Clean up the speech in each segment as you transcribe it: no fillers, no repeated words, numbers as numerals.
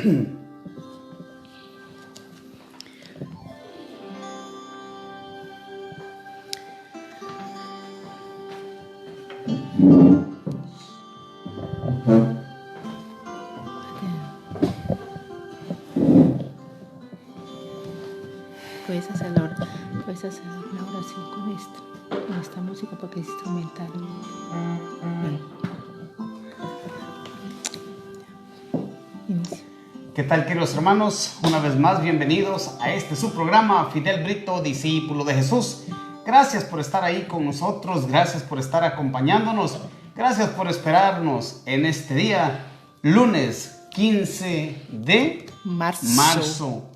Puedes hacer una oración con esta música porque es instrumental. Inicio. ¿Qué tal, queridos hermanos? Una vez más, bienvenidos a este su programa, Fidel Brito, discípulo de Jesús. Gracias por estar ahí con nosotros, gracias por estar acompañándonos, gracias por esperarnos en este día, lunes 15 de marzo.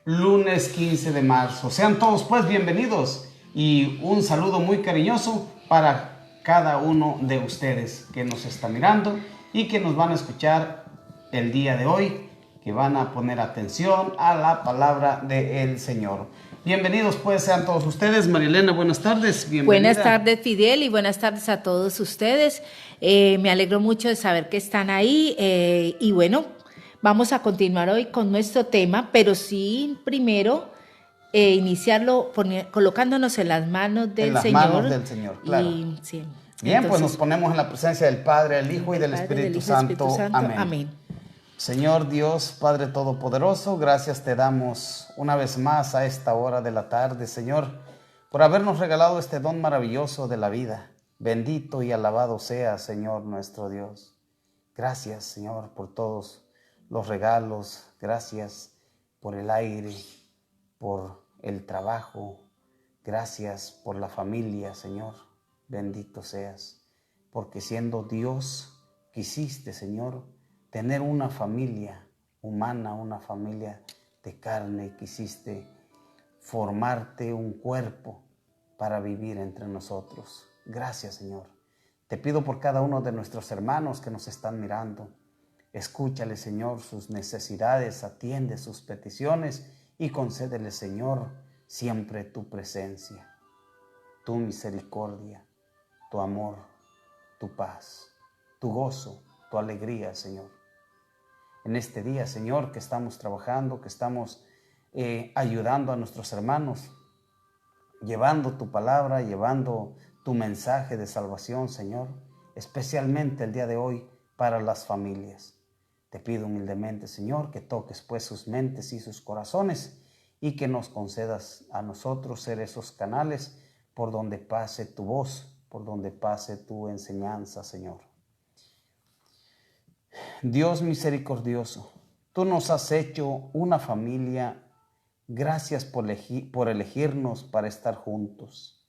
Lunes 15 de marzo. Sean todos pues bienvenidos y un saludo muy cariñoso para cada uno de ustedes que nos está mirando y que nos van a escuchar el día de hoy, que van a poner atención a la palabra del Señor. Bienvenidos pues sean todos ustedes. Marilena, buenas tardes. Bienvenida. Buenas tardes, Fidel, y buenas tardes a todos ustedes. Me alegro mucho de saber que están ahí y bueno, vamos a continuar hoy con nuestro tema, pero sí primero iniciarlo colocándonos en las manos del Señor. En las manos del Señor, claro. Sí. Bien, Entonces, pues nos ponemos en la presencia del Padre, del Hijo y del Espíritu Santo. Amén. Señor Dios, Padre Todopoderoso, gracias te damos una vez más a esta hora de la tarde, Señor, por habernos regalado este don maravilloso de la vida. Bendito y alabado sea, Señor nuestro Dios. Gracias, Señor, por todos los regalos, gracias por el aire, por el trabajo, gracias por la familia, Señor, bendito seas, porque siendo Dios quisiste, Señor, tener una familia humana, una familia de carne, quisiste formarte un cuerpo para vivir entre nosotros. Gracias, Señor. Te pido por cada uno de nuestros hermanos que nos están mirando. Escúchale, Señor, sus necesidades, atiende sus peticiones y concédele, Señor, siempre tu presencia, tu misericordia, tu amor, tu paz, tu gozo, tu alegría, Señor. En este día, Señor, que estamos trabajando, que estamos ayudando a nuestros hermanos, llevando tu palabra, llevando tu mensaje de salvación, Señor, especialmente el día de hoy para las familias. Te pido humildemente, Señor, que toques pues sus mentes y sus corazones y que nos concedas a nosotros ser esos canales por donde pase tu voz, por donde pase tu enseñanza, Señor. Dios misericordioso, tú nos has hecho una familia. Gracias por elegirnos para estar juntos.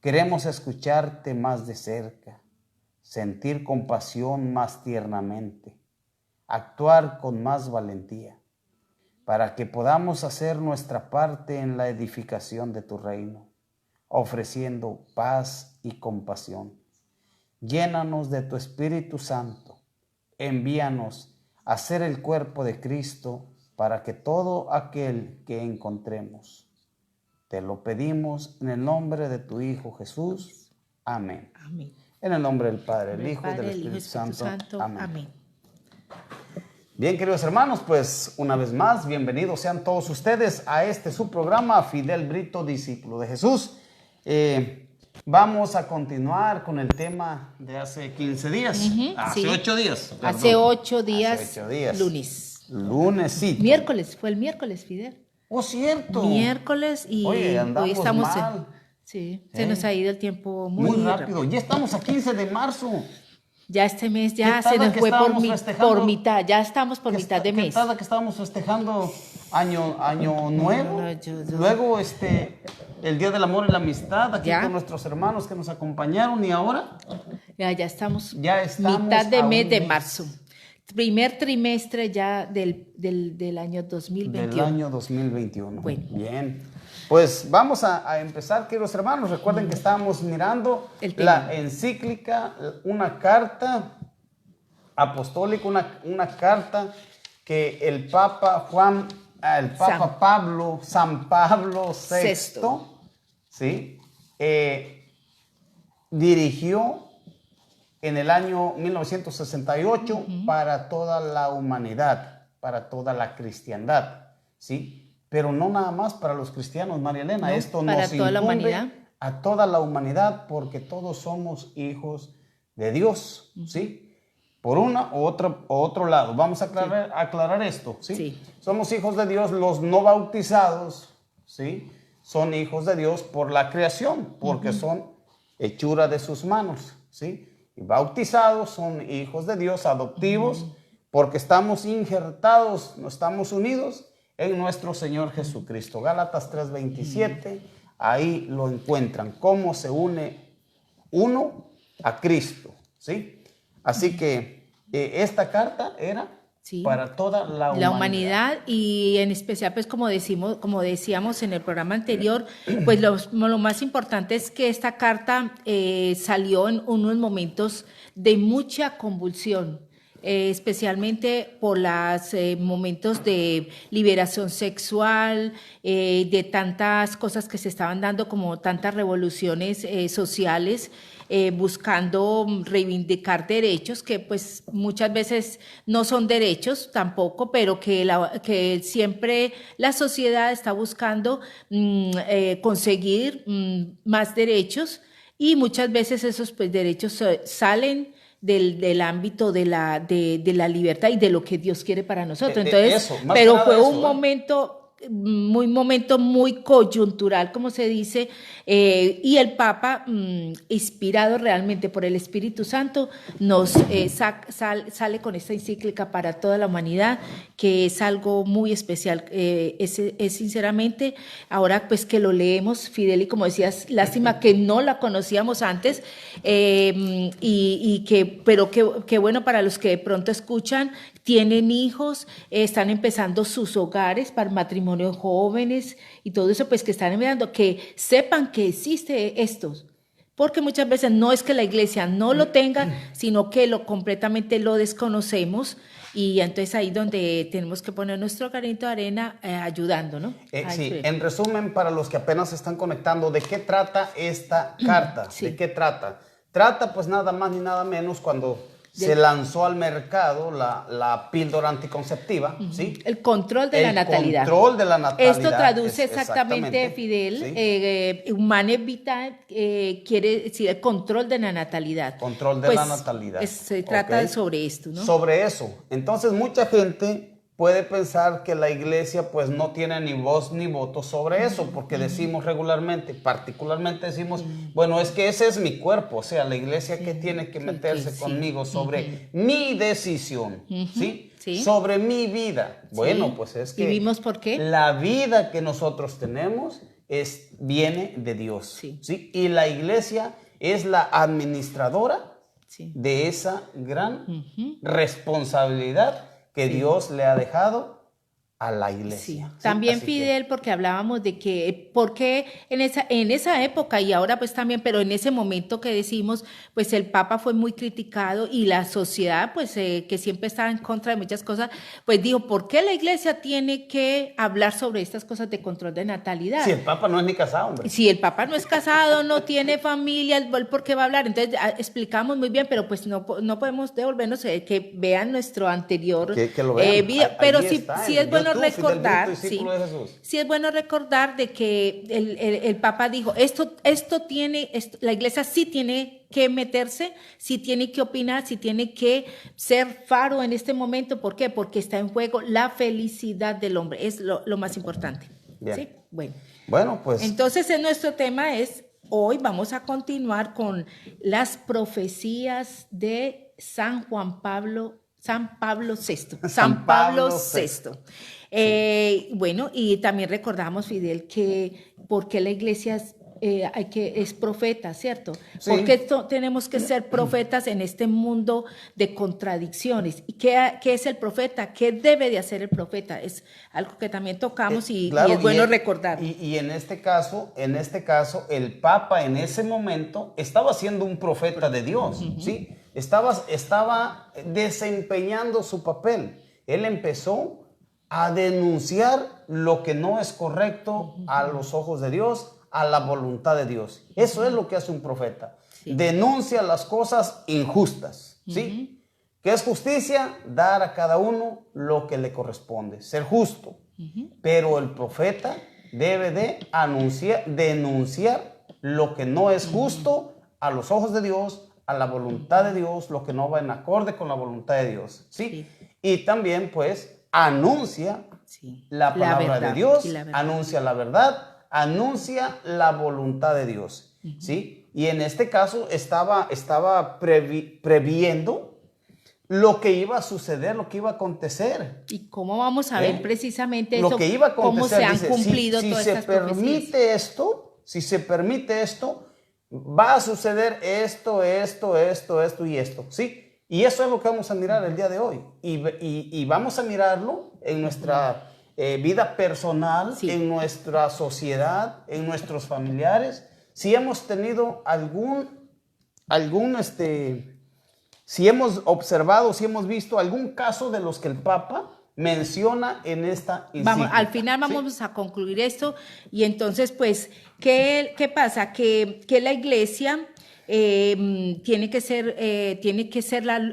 Queremos escucharte más de cerca, sentir compasión más tiernamente, actuar con más valentía, para que podamos hacer nuestra parte en la edificación de tu reino, ofreciendo paz y compasión. Llénanos de tu Espíritu Santo, envíanos a ser el cuerpo de Cristo para que todo aquel que encontremos, te lo pedimos en el nombre de tu Hijo Jesús. Amén. Amén. En el nombre del Padre, del Hijo y del Espíritu Santo. Amén. Bien, queridos hermanos, pues una vez más, bienvenidos sean todos ustedes a este su programa, Fidel Brito, discípulo de Jesús. Vamos a continuar con el tema de hace 15 días. Hace 8 días. Perdón. Hace 8 días. Hace 8 días. Lunes, sí. Miércoles, fue el miércoles, Fidel. Oh, cierto. Miércoles y oye, andamos hoy estamos mal. Sí, se nos ha ido el tiempo muy rápido. Ya estamos a 15 de marzo. Ya este mes ya se nos fue por mitad, ya estamos por mitad de mes. Que estábamos festejando año nuevo, luego el Día del Amor y la Amistad, aquí con nuestros hermanos que nos acompañaron y ahora ya estamos mitad de mes de marzo, primer trimestre ya del año 2021. Del año 2021. Bueno. Bien. Pues vamos a empezar, queridos hermanos. Recuerden que estábamos mirando la encíclica, una carta apostólica, una carta que el Papa San Pablo VI, ¿sí? Dirigió en el año 1968 para toda la humanidad, para toda la cristiandad, ¿sí? Pero no nada más para los cristianos, María Elena, no, esto para nos toda la humanidad. A toda la humanidad, porque todos somos hijos de Dios, ¿sí? Por una u otro lado. Vamos a aclarar esto, ¿sí? Sí. Somos hijos de Dios, los no bautizados, ¿sí? Son hijos de Dios por la creación, porque son hechura de sus manos, ¿sí? Y bautizados son hijos de Dios, adoptivos, porque estamos injertados, no estamos unidos en nuestro Señor Jesucristo. Gálatas 3:27, ahí lo encuentran, cómo se une uno a Cristo, ¿sí? Así que esta carta era para toda la humanidad. Y en especial, pues como decíamos en el programa anterior, pues lo más importante es que esta carta salió en unos momentos de mucha convulsión, especialmente por los momentos de liberación sexual, de tantas cosas que se estaban dando, como tantas revoluciones sociales, buscando reivindicar derechos que pues muchas veces no son derechos tampoco, pero que siempre la sociedad está buscando conseguir más derechos, y muchas veces esos pues derechos salen del ámbito de la libertad y de lo que Dios quiere para nosotros. Entonces, pero fue un momento muy coyuntural, como se dice, y el Papa, inspirado realmente por el Espíritu Santo, nos sale con esta encíclica para toda la humanidad, que es algo muy especial. Es sinceramente, ahora pues que lo leemos, Fidel, y como decías, lástima que no la conocíamos antes, pero qué bueno para los que de pronto escuchan, tienen hijos, están empezando sus hogares para matrimonios jóvenes y todo eso, pues que están mirando, que sepan que existe esto, porque muchas veces no es que la iglesia no lo tenga, sino que completamente lo desconocemos, y entonces ahí donde tenemos que poner nuestro granito de arena ayudando, ¿no? Sí, en resumen, para los que apenas se están conectando, ¿de qué trata esta carta? Sí. ¿De qué trata? Trata pues nada más ni nada menos cuando se lanzó al mercado la píldora anticonceptiva, ¿sí? El control de la natalidad. El control de la natalidad. Esto traduce exactamente, Fidel, ¿sí? Humane Vitae quiere decir el control de la natalidad. Control de la natalidad. Se trata sobre esto, ¿no? Sobre eso. Entonces, mucha gente puede pensar que la iglesia pues no tiene ni voz ni voto sobre eso, porque decimos regularmente, particularmente decimos, bueno, es que ese es mi cuerpo, o sea, la iglesia que tiene que meterse conmigo sobre mi decisión, ¿sí? Sí. Sobre mi vida. Bueno, pues es que ¿y vimos por qué? La vida que nosotros tenemos viene de Dios, ¿sí? Y la iglesia es la administradora de esa gran responsabilidad que Dios le ha dejado a la iglesia. Sí. También, Fidel, porque hablábamos de que, porque en esa época y ahora pues también, pero en ese momento que decimos, pues el Papa fue muy criticado y la sociedad, pues que siempre estaba en contra de muchas cosas, pues dijo, ¿por qué la iglesia tiene que hablar sobre estas cosas de control de natalidad? Si el Papa no es ni casado, hombre. Si el Papa no es casado, no tiene familia, ¿por qué va a hablar? Entonces explicamos muy bien, pero pues no podemos devolvernos, que vean nuestro anterior video, pero sí es bueno recordar, sí es bueno recordar de que el Papa dijo, la iglesia sí tiene que meterse, sí tiene que opinar, sí tiene que ser faro en este momento. ¿Por qué? Porque está en juego la felicidad del hombre, es lo más importante. ¿Sí? Bueno, pues. Entonces, nuestro tema hoy vamos a continuar con las profecías de San Pablo VI. San Pablo VI. Bueno, y también recordamos, Fidel, que porque la iglesia es profeta, ¿cierto? Sí. Porque tenemos que ser profetas en este mundo de contradicciones. ¿Y qué es el profeta? ¿Qué debe de hacer el profeta? Es algo que también tocamos claro, y es bueno recordar. Y en este caso, el Papa en ese momento estaba siendo un profeta de Dios, ¿sí? Estaba desempeñando su papel. Él empezó a denunciar lo que no es correcto a los ojos de Dios, a la voluntad de Dios. Eso es lo que hace un profeta. Sí. Denuncia las cosas injustas, ¿sí? ¿Qué es justicia? Dar a cada uno lo que le corresponde, ser justo. Pero el profeta debe de denunciar lo que no es justo a los ojos de Dios, a la voluntad de Dios, lo que no va en acorde con la voluntad de Dios. ¿Sí? Y también, pues, anuncia la palabra de Dios, anuncia la verdad, anuncia la voluntad de Dios. ¿Sí? Y en este caso estaba previendo lo que iba a suceder, lo que iba a acontecer. ¿Y cómo vamos a ver precisamente eso? Lo que iba a acontecer, cómo se han dice, cumplido si todas se estas permite profecías. si se permite esto, va a suceder esto y esto, ¿sí? Y eso es lo que vamos a mirar el día de hoy. Y vamos a mirarlo en nuestra vida personal, en nuestra sociedad, en nuestros familiares. Si hemos tenido si hemos observado, si hemos visto algún caso de los que el Papa menciona en esta encíclica. Al final vamos a concluir esto y entonces, pues, ¿qué pasa? Que la Iglesia tiene que ser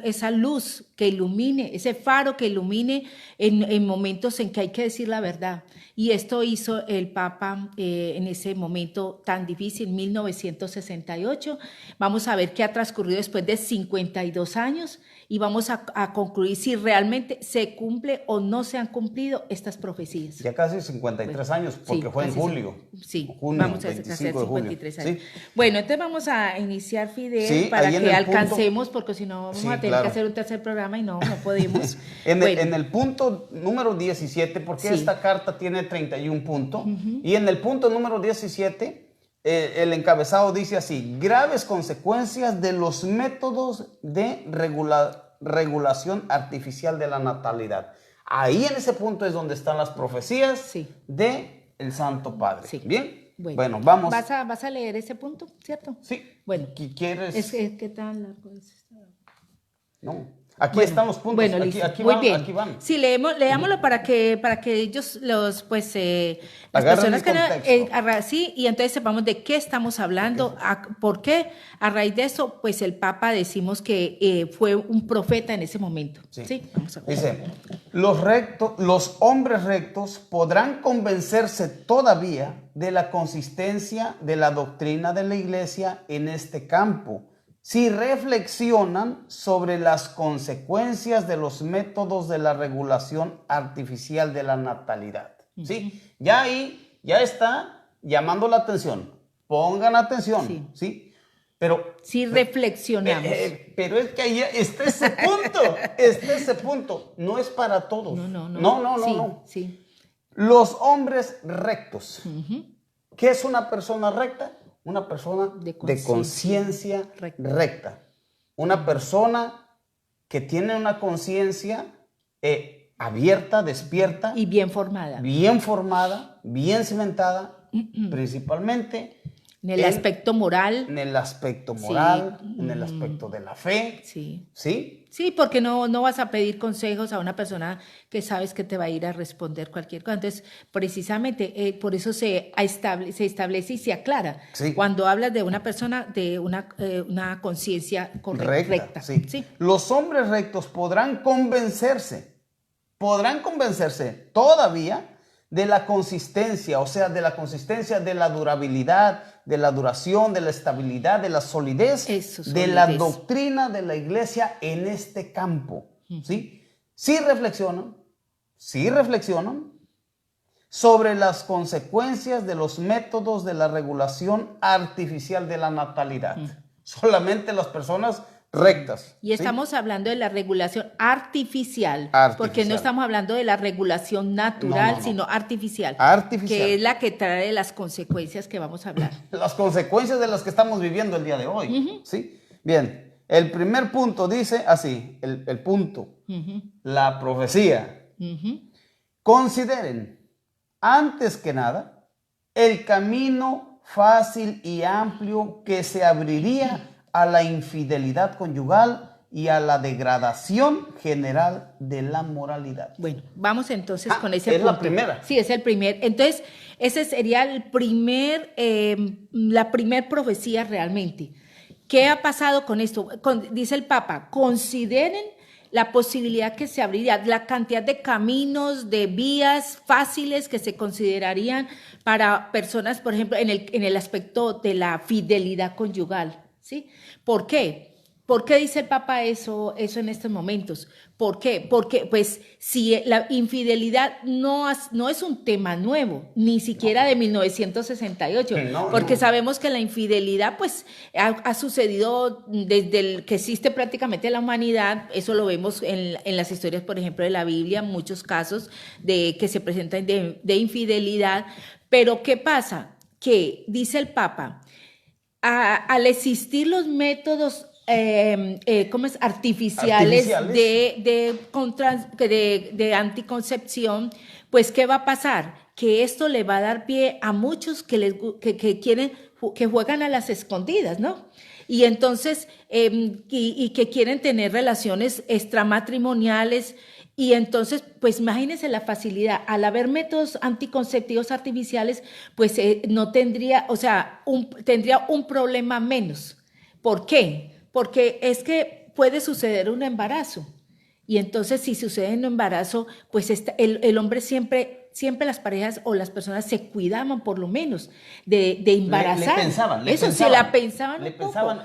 esa luz que ilumine, ese faro que ilumine en momentos en que hay que decir la verdad. Y esto hizo el Papa en ese momento tan difícil, 1968. Vamos a ver qué ha transcurrido después de 52 años y vamos a concluir si realmente se cumple o no se han cumplido estas profecías. Ya casi 53 años, porque fue en julio. Sí, junio, vamos a hacer 53 años. ¿Sí? Bueno, entonces vamos a iniciar, Fidel, para que alcancemos, porque si no vamos a tener que hacer un tercer programa y no podemos. En el punto número 17, porque esta carta tiene 31 puntos, y en el punto número 17, el encabezado dice así: graves consecuencias de los métodos de regulación artificial de la natalidad. Ahí en ese punto es donde están las profecías de el Santo Padre. ¿Bien? Bueno, vamos. ¿Vas a leer ese punto, cierto? Sí. Bueno. ¿Quieres? ¿Qué tan largo es esto? No. Aquí están los puntos. Bueno, aquí muy van, bien. Aquí van. Sí, leámoslo para que ellos, las agarren personas que sí, y entonces sepamos de qué estamos hablando, por qué. A raíz de eso, pues el Papa decimos que fue un profeta en ese momento. Sí, vamos a ver. Dice: los hombres rectos podrán convencerse todavía de la consistencia de la doctrina de la Iglesia en este campo, si reflexionan sobre las consecuencias de los métodos de la regulación artificial de la natalidad. ¿Sí? Ya ahí, ya está llamando la atención. Pongan atención, ¿sí? Pero si reflexionamos. Pero es que ahí está ese punto. No es para todos. No. Sí. Los hombres rectos. ¿Qué es una persona recta? Una persona de conciencia recta. Una persona que tiene una conciencia abierta, despierta. Y bien formada. Bien cimentada, principalmente en el aspecto moral. En el aspecto moral, en el aspecto de la fe. Sí. ¿Sí? Sí, porque no vas a pedir consejos a una persona que sabes que te va a ir a responder cualquier cosa. Entonces, precisamente por eso se establece y se aclara cuando hablas de una persona de una conciencia recta. Sí. Los hombres rectos podrán convencerse todavía de la consistencia, o sea, de la consistencia de la durabilidad, de la duración, de la estabilidad, de la solidez, de la doctrina de la Iglesia en este campo. ¿Sí? Sí reflexionan sobre las consecuencias de los métodos de la regulación artificial de la natalidad. Solamente las personas rectas. Y estamos hablando de la regulación artificial, porque no estamos hablando de la regulación natural, sino artificial, que es la que trae las consecuencias que vamos a hablar. Las consecuencias de las que estamos viviendo el día de hoy. ¿Sí? Bien, el primer punto dice así, el punto, la profecía. Consideren, antes que nada, el camino fácil y amplio que se abriría a la infidelidad conyugal y a la degradación general de la moralidad. Bueno, vamos entonces con ese punto. Es la primera. Sí, es el primer. Entonces, ese sería la primer profecía realmente. ¿Qué ha pasado con esto? Dice el Papa, consideren la posibilidad que se abriría, la cantidad de caminos, de vías fáciles que se considerarían para personas, por ejemplo, en el aspecto de la fidelidad conyugal, ¿sí? ¿Por qué? ¿Por qué dice el Papa eso en estos momentos? ¿Por qué? Porque, pues, si la infidelidad no es un tema nuevo, ni siquiera de 1968, porque sabemos que la infidelidad, pues, ha sucedido desde que existe prácticamente la humanidad. Eso lo vemos en las historias, por ejemplo, de la Biblia, muchos casos de que se presentan de infidelidad. Pero, ¿qué pasa? Que, dice el Papa, al existir los métodos artificiales de anticoncepción, pues ¿qué va a pasar? Que esto le va a dar pie a muchos que juegan a las escondidas, ¿no? Y entonces, y que quieren tener relaciones extramatrimoniales. Y entonces, pues imagínense la facilidad, al haber métodos anticonceptivos artificiales, pues no tendría, o sea, tendría un problema menos. ¿Por qué? Porque es que puede suceder un embarazo. Y entonces, si sucede un embarazo, pues el hombre siempre las parejas o las personas se cuidaban por lo menos de embarazar. Le pensaban,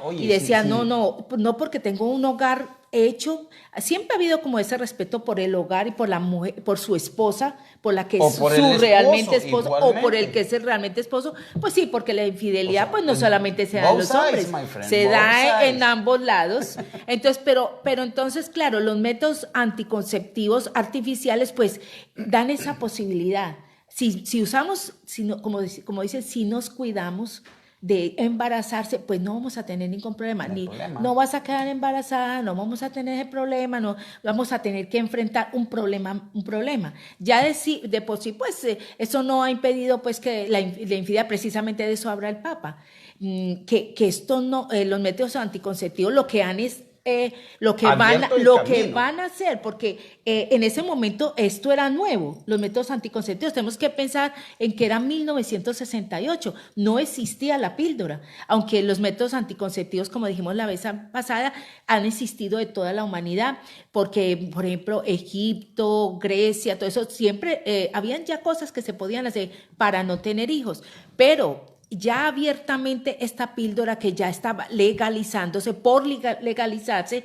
oye, y decían, no porque tengo un hogar hecho. Siempre ha habido como ese respeto por el hogar y por la mujer, por su esposa, por la que es su realmente esposo, igualmente. O por el que es el realmente esposo. Pues sí, porque la infidelidad, pues no solamente se da en los hombres, se da en ambos lados. Entonces, pero entonces, claro, los métodos anticonceptivos artificiales, pues dan esa posibilidad. Si usamos, como dicen, si nos cuidamos de embarazarse, pues no vamos a tener ningún problema. No vas a quedar embarazada, no vamos a tener ese problema, no vamos a tener que enfrentar un problema. Ya de por sí, pues eso no ha impedido pues que la infidelidad, precisamente de eso habla el Papa, que esto no, los métodos anticonceptivos lo que han es lo que van a hacer, porque en ese momento esto era nuevo, los métodos anticonceptivos. Tenemos que pensar en que era 1968, no existía la píldora, aunque los métodos anticonceptivos, como dijimos la vez pasada, han existido de toda la humanidad, porque, por ejemplo, Egipto, Grecia, todo eso, siempre habían ya cosas que se podían hacer para no tener hijos, pero ya abiertamente esta píldora que ya estaba legalizándose, por legalizarse,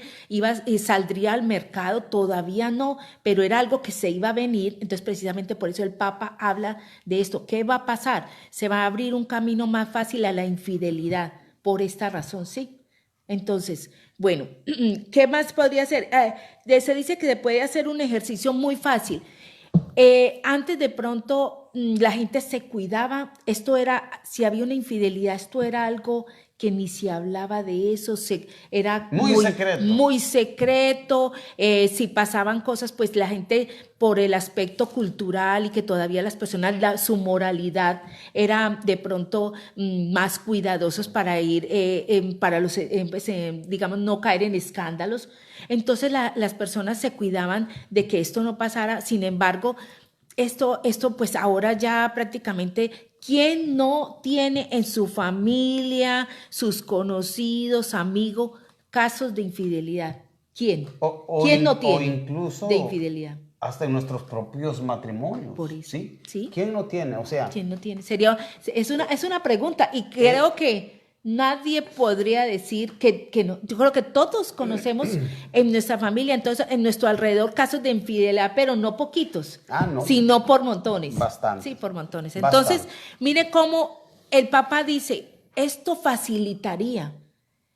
saldría al mercado, todavía no, pero era algo que se iba a venir. Entonces precisamente por eso el Papa habla de esto. ¿Qué va a pasar? Se va a abrir un camino más fácil a la infidelidad, por esta razón, ¿sí? Entonces, bueno, ¿qué más podría hacer? Se dice que se puede hacer un ejercicio muy fácil. Antes de pronto la gente se cuidaba, si había una infidelidad, esto era algo que ni se hablaba de eso, era muy secreto. Si pasaban cosas, pues la gente, por el aspecto cultural y que todavía las personas, su moralidad era de pronto más cuidadosos para ir, digamos, no caer en escándalos. Entonces las personas se cuidaban de que esto no pasara. Sin embargo, esto pues ahora ya prácticamente, ¿quién no tiene en su familia, sus conocidos, amigos, casos de infidelidad? ¿Quién? ¿Quién no tiene incluso de infidelidad? Hasta en nuestros propios matrimonios. Por eso, ¿sí? ¿Quién no tiene? O sea, ¿quién no tiene? Es una pregunta, y creo que nadie podría decir que no. Yo creo que todos conocemos en nuestra familia, entonces en nuestro alrededor, casos de infidelidad, pero no poquitos, sino por montones. Bastante. Sí, por montones. Entonces, mire cómo el Papa dice, esto facilitaría.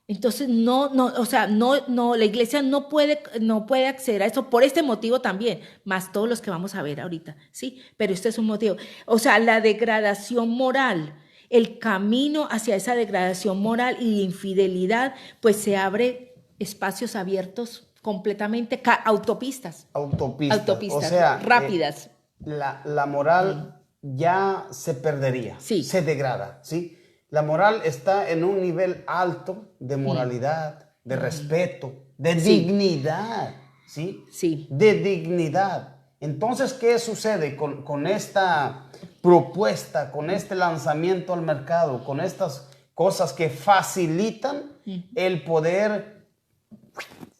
Entonces, la iglesia no puede acceder a esto por este motivo también, más todos los que vamos a ver ahorita, ¿sí? Pero este es un motivo. O sea, la degradación moral, el camino hacia esa degradación moral y infidelidad, pues se abre espacios abiertos completamente, autopistas. O sea, rápidas. La moral ya se perdería, se degrada, ¿sí? La moral está en un nivel alto de moralidad, de respeto, de dignidad, ¿sí? Sí. De dignidad. Entonces, ¿qué sucede con esta propuesta, con este lanzamiento al mercado, con estas cosas que facilitan el poder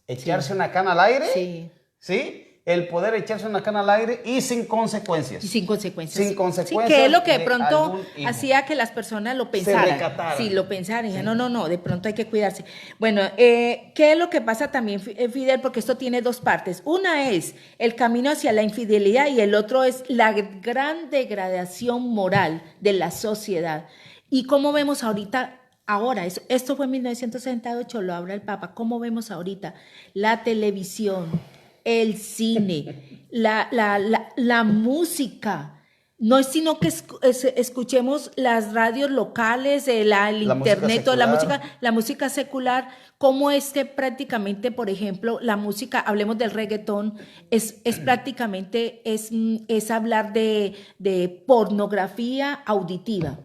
echarse una cana al aire, sí. ¿Sí? El poder echarse una cana al aire y sin consecuencias. Y sin consecuencias. Sin consecuencias. Sí, que es lo que de pronto hacía que las personas lo pensaran. Se recataran. Sí, lo pensaran. Sí. No, de pronto hay que cuidarse. Bueno, ¿qué es lo que pasa también, Fidel? Porque esto tiene dos partes. Una es el camino hacia la infidelidad y el otro es la gran degradación moral de la sociedad. Y cómo vemos ahorita. Ahora, esto fue en 1968, lo habla el Papa. ¿Cómo vemos ahorita? La televisión, el cine, la música. No es sino que escuchemos las radios locales, el internet, la música secular, como prácticamente, por ejemplo, la música, hablemos del reggaetón, es prácticamente hablar de pornografía auditiva.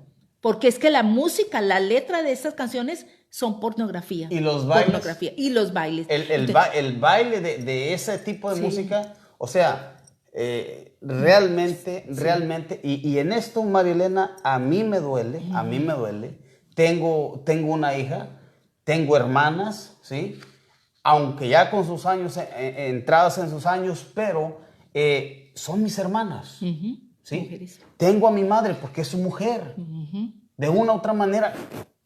Porque es que la música, la letra de estas canciones son pornografía. Y los bailes. Pornografía. Y los bailes. El baile de ese tipo de música, o sea, realmente, y en esto, Marielena, a mí me duele. Tengo una hija, tengo hermanas, ¿sí? Aunque ya con sus años, entradas en sus años, pero son mis hermanas. ¿Sí? Mujeres. Tengo a mi madre porque es su mujer. De una u otra manera.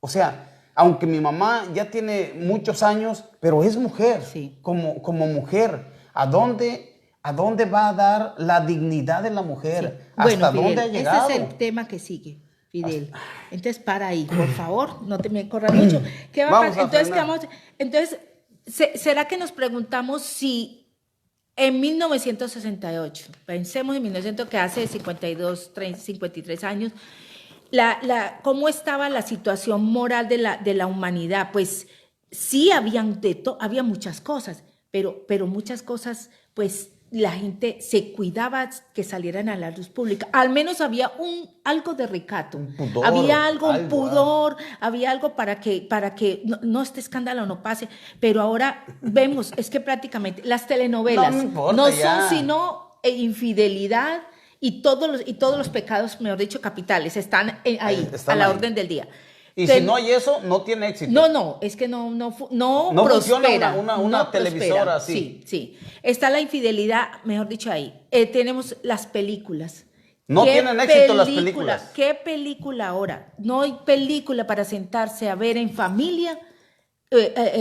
O sea, aunque mi mamá ya tiene muchos años, pero es mujer. Sí. Como mujer. ¿A dónde va a dar la dignidad de la mujer? Sí. ¿Hasta Fidel, dónde ha llegado? Ese es el tema que sigue, Fidel. Entonces, para ahí, por favor. No te me corras mucho. ¿Qué va a pasar? Entonces, ¿será que nos preguntamos si en 1968, pensemos en 1900, que hace 53 años, cómo estaba la situación moral de la humanidad? Pues sí había muchas cosas, pero muchas cosas, pues la gente se cuidaba que salieran a la luz pública. Al menos había algo de recato, un pudor, había algo para que no este escándalo no pase. Pero ahora vemos, es que prácticamente las telenovelas no son sino infidelidad y todos los pecados, mejor dicho, capitales, están ahí, a la orden del día. Y si no hay eso, no tiene éxito. No, es que no prospera. Funciona una televisora así. Sí. Está la infidelidad, mejor dicho, ahí. Tenemos las películas. No tienen éxito las películas. ¿Qué película ahora? No hay película para sentarse a ver en familia,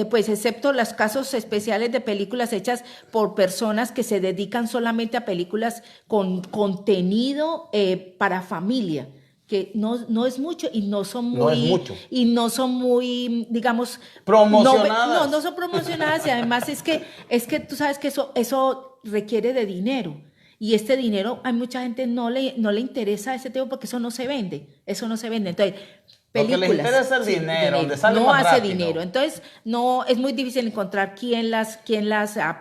pues excepto los casos especiales de películas hechas por personas que se dedican solamente a películas con contenido para familia. Que no es mucho y no son muy, digamos, promocionadas. No son promocionadas y además es que tú sabes que eso requiere de dinero y este dinero a mucha gente no le interesa ese tema porque eso no se vende. Entonces, películas. Lo que le interesa el dinero, donde sale no más hace rápido. Dinero. Entonces, no es muy difícil encontrar quién las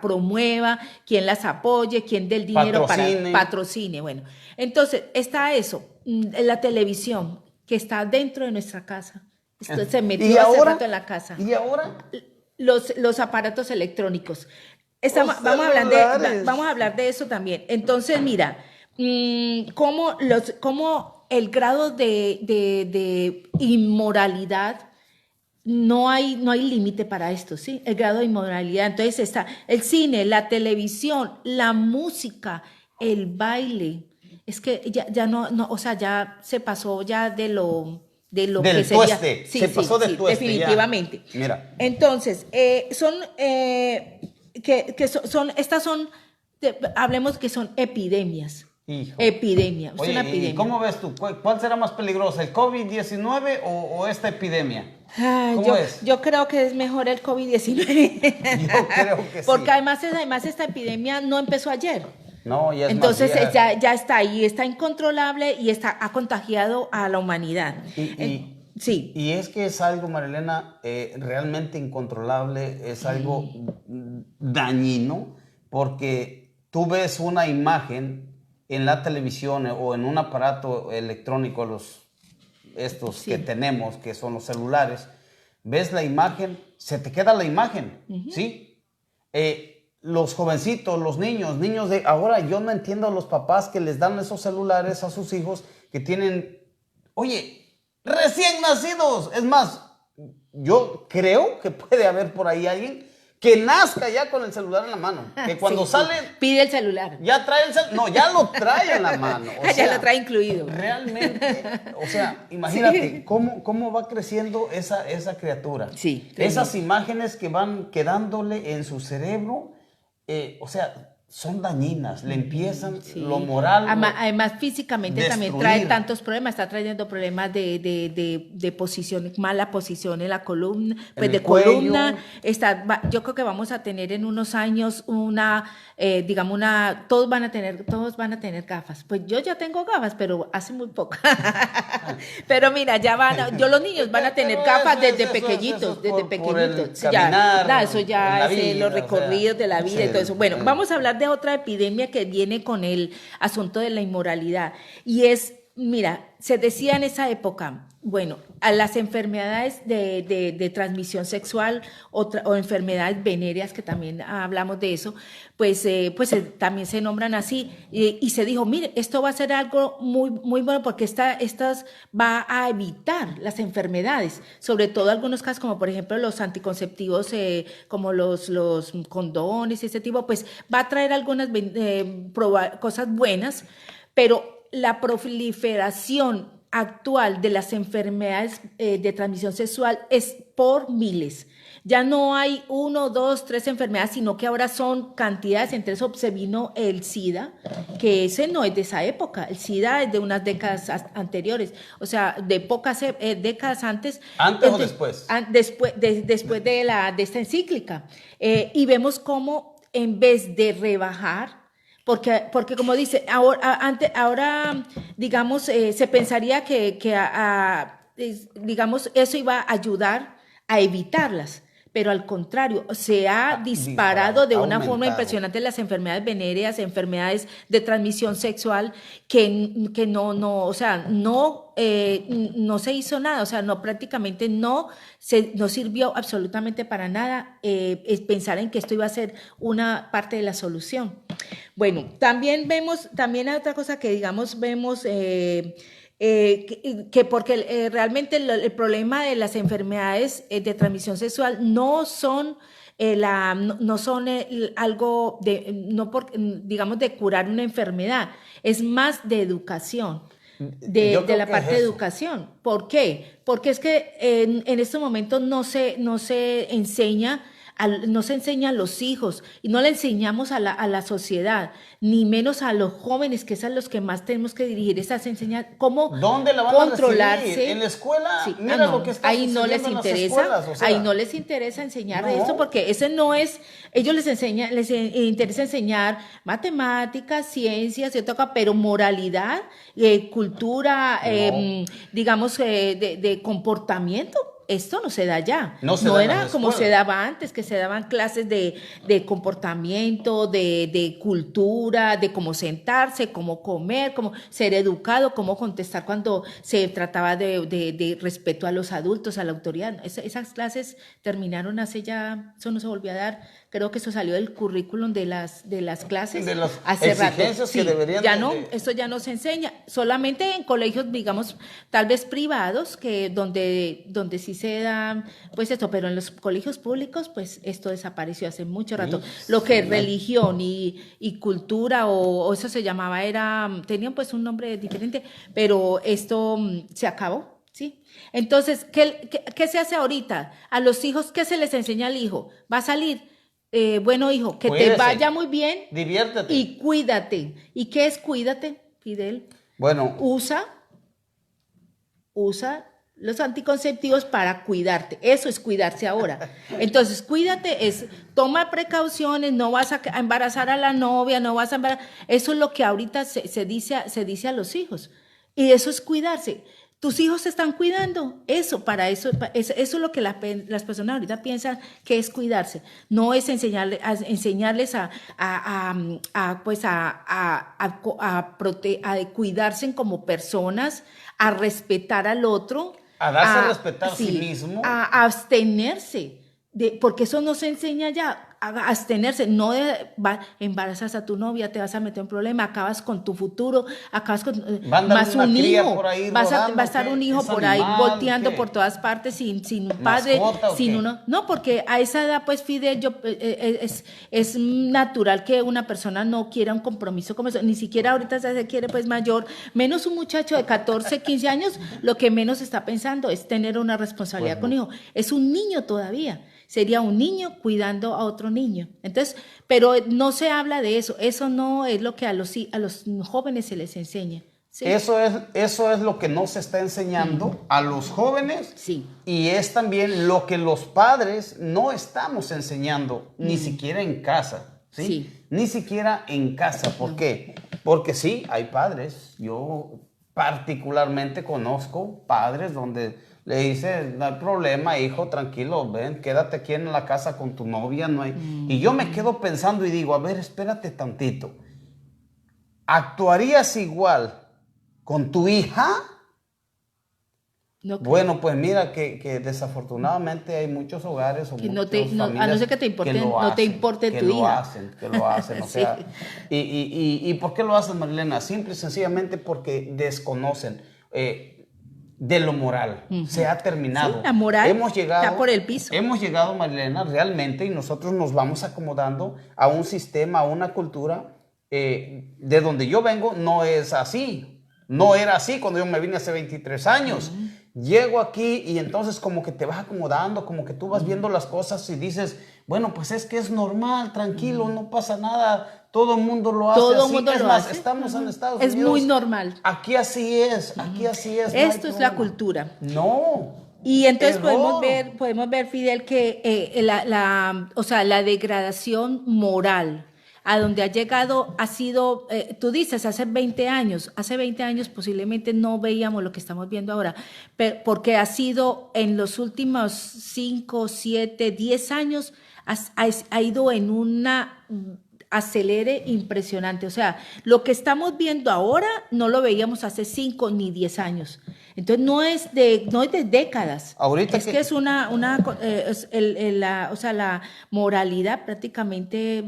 promueva, quién las apoye, quién dé el dinero para patrocine. Bueno, entonces está eso, la televisión que está dentro de nuestra casa. Esto se metió hace rato en la casa. ¿Y ahora? Los aparatos electrónicos. Vamos a hablar de eso también. Entonces, mira, cómo el grado de inmoralidad, no hay límite para esto, ¿sí? El grado de inmoralidad. Entonces está el cine, la televisión, la música, el baile. Es que ya no, o sea, ya se pasó ya de lo que sería. Sí, se pasó del tueste, definitivamente. Ya. Mira. Entonces, estas son, hablemos que son epidemias. Hijo. Epidemia. Oye, es una epidemia. ¿y cómo ves tú? ¿Cuál será más peligrosa, el COVID-19 o esta epidemia? Yo creo que es mejor el COVID-19. Yo creo que sí. Porque además esta epidemia no empezó ayer. No, ya es Entonces más, ya está ahí, está incontrolable y ha contagiado a la humanidad. Sí. Y es que es algo, Marilena, realmente incontrolable, es algo dañino, porque tú ves una imagen en la televisión o en un aparato electrónico, que tenemos, que son los celulares, ves la imagen, se te queda la imagen, ¿sí? Los jovencitos, los niños de ahora, yo no entiendo a los papás que les dan esos celulares a sus hijos que tienen, recién nacidos. Es más, yo creo que puede haber por ahí alguien que nazca ya con el celular en la mano, que cuando sale... Pide el celular. Ya trae el celular, no, ya lo trae en la mano. Ya lo trae incluido. Realmente, o sea, imagínate cómo va creciendo esa criatura. Sí. Esas imágenes que van quedándole en su cerebro, o sea, son dañinas, le empiezan lo moral. Además, físicamente también trae tantos problemas, está trayendo problemas de posición, mala posición en la columna, pues de columna. Yo creo que vamos a tener en unos años todos van a tener gafas. Pues yo ya tengo gafas, pero hace muy poco. Pero mira, los niños van a tener gafas desde pequeñitos, desde pequeñitos. Eso ya es los recorridos de la vida y todo eso. Bueno, vamos a hablar de otra epidemia que viene con el asunto de la inmoralidad. Y es, mira, se decía en esa época, bueno, a las enfermedades de transmisión sexual o enfermedades venéreas, que también hablamos de eso, pues también se nombran así. Y se dijo, mire, esto va a ser algo muy, muy bueno porque estas va a evitar las enfermedades, sobre todo algunos casos como por ejemplo los anticonceptivos, como los condones y ese tipo, pues va a traer algunas cosas buenas, pero la proliferación actual de las enfermedades de transmisión sexual es por miles. Ya no hay 1, 2, 3 enfermedades, sino que ahora son cantidades. Entre eso se vino el SIDA, que ese no es de esa época. El SIDA es de unas décadas anteriores, o sea, de pocas décadas antes. ¿Antes o después? Después de esta encíclica. Y vemos cómo en vez de rebajar, porque como dice, ahora digamos, se pensaría que digamos, eso iba a ayudar a evitarlas, pero al contrario, se ha disparado de una forma impresionante las enfermedades venéreas, enfermedades de transmisión sexual, que no se hizo nada, o sea, prácticamente no sirvió absolutamente para nada pensar en que esto iba a ser una parte de la solución. Bueno, también hay otra cosa que digamos vemos, que porque realmente el problema de las enfermedades de transmisión sexual no son algo digamos de curar una enfermedad, es más de educación. De la parte de educación. ¿Por qué? Porque es que en estos momentos no se enseña a los hijos y no le enseñamos a la sociedad, ni menos a los jóvenes, que son los que más tenemos que dirigir esas enseñanzas, cómo ¿dónde la van controlarse? A recibir? En la escuela, sí. Mira lo que está ahí no les interesa, escuelas, o sea, ahí no les interesa enseñar esto, porque ese no es, ellos les interesa enseñar matemáticas, ciencias, pero moralidad, cultura, digamos, de comportamiento. Esto no se da ya, no era como se daba antes, que se daban clases de comportamiento, de cultura, de cómo sentarse, cómo comer, cómo ser educado, cómo contestar cuando se trataba de respeto a los adultos, a la autoridad. Esas clases terminaron eso no se volvió a dar. Creo que eso salió del currículum de las clases de las hace rato. Que deberían esto ya no se enseña, solamente en colegios, digamos, tal vez privados, que donde sí se da, pues esto, pero en los colegios públicos, pues esto desapareció hace mucho rato. Lo que es religión y cultura, o eso se llamaba, tenían pues un nombre diferente, pero esto se acabó. ¿Sí? Entonces, ¿qué se hace ahorita? A los hijos, ¿qué se les enseña al hijo? Va a salir, bueno, hijo, que te vaya muy bien. Diviértete. Y cuídate. ¿Y qué es cuídate, Fidel? Bueno. Usa los anticonceptivos para cuidarte. Eso es cuidarse ahora. Entonces, cuídate toma precauciones, no vas a embarazar a la novia, no vas a embarazar. Eso es lo que ahorita se dice a los hijos. Y eso es cuidarse. Tus hijos se están cuidando. Eso es lo que las personas ahorita piensan que es cuidarse. No es enseñarles a cuidarse como personas, a respetar al otro, a darse a respetar a sí mismo, a abstenerse, porque eso no se enseña ya. abstenerse, no embarazas a tu novia, te vas a meter en un problema, acabas con tu futuro, acabas con más un hijo, va a estar un hijo por ahí volteando por todas partes sin un padre, sin uno, no, porque a esa edad pues Fidel, es natural que una persona no quiera un compromiso como eso, ni siquiera ahorita se quiere pues mayor, menos un muchacho de 14, 15 años, lo que menos está pensando es tener una responsabilidad con hijo, es un niño todavía. Sería un niño cuidando a otro niño. Entonces, pero no se habla de eso. Eso no es lo que a los jóvenes se les enseña. ¿Sí? Eso es lo que no se está enseñando a los jóvenes. Sí. Y es también lo que los padres no estamos enseñando, ni siquiera en casa. ¿Sí? Sí. Ni siquiera en casa. ¿Por qué? Porque sí, hay padres. Yo particularmente conozco padres donde le dice, no hay problema, hijo, tranquilo, ven, quédate aquí en la casa con tu novia, no hay... Y yo me quedo pensando y digo, a ver, espérate tantito. ¿Actuarías igual con tu hija? No, bueno, pues mira que desafortunadamente hay muchos hogares o muchas familias a no ser que te importe, no te importe tu hija. Que lo hacen, o sea. Sí. ¿Y por qué lo hacen, Marilena? Simple y sencillamente porque desconocen de lo moral. Se ha terminado. Sí, la moral está por el piso. Hemos llegado, Marilena, realmente, y nosotros nos vamos acomodando a un sistema, a una cultura de donde yo vengo, no es así. No era así cuando yo me vine hace 23 años. Llego aquí y entonces como que te vas acomodando, como que tú vas viendo las cosas y dices, bueno, pues es que es normal, tranquilo, no pasa nada, todo el mundo lo hace todo así. Mundo es lo más, hace. estamos en Estados Unidos. Es muy normal. Aquí así es, aquí así es. Esto es la cultura. No. Y entonces podemos ver, Fidel, que la degradación moral a donde ha llegado ha sido, tú dices, hace 20 años posiblemente no veíamos lo que estamos viendo ahora, porque ha sido en los últimos 5, 7, 10 años, ha ido en una acelere impresionante. O sea, lo que estamos viendo ahora no lo veíamos hace 5 ni 10 años. Entonces no es de décadas. Ahorita es que es la moralidad prácticamente.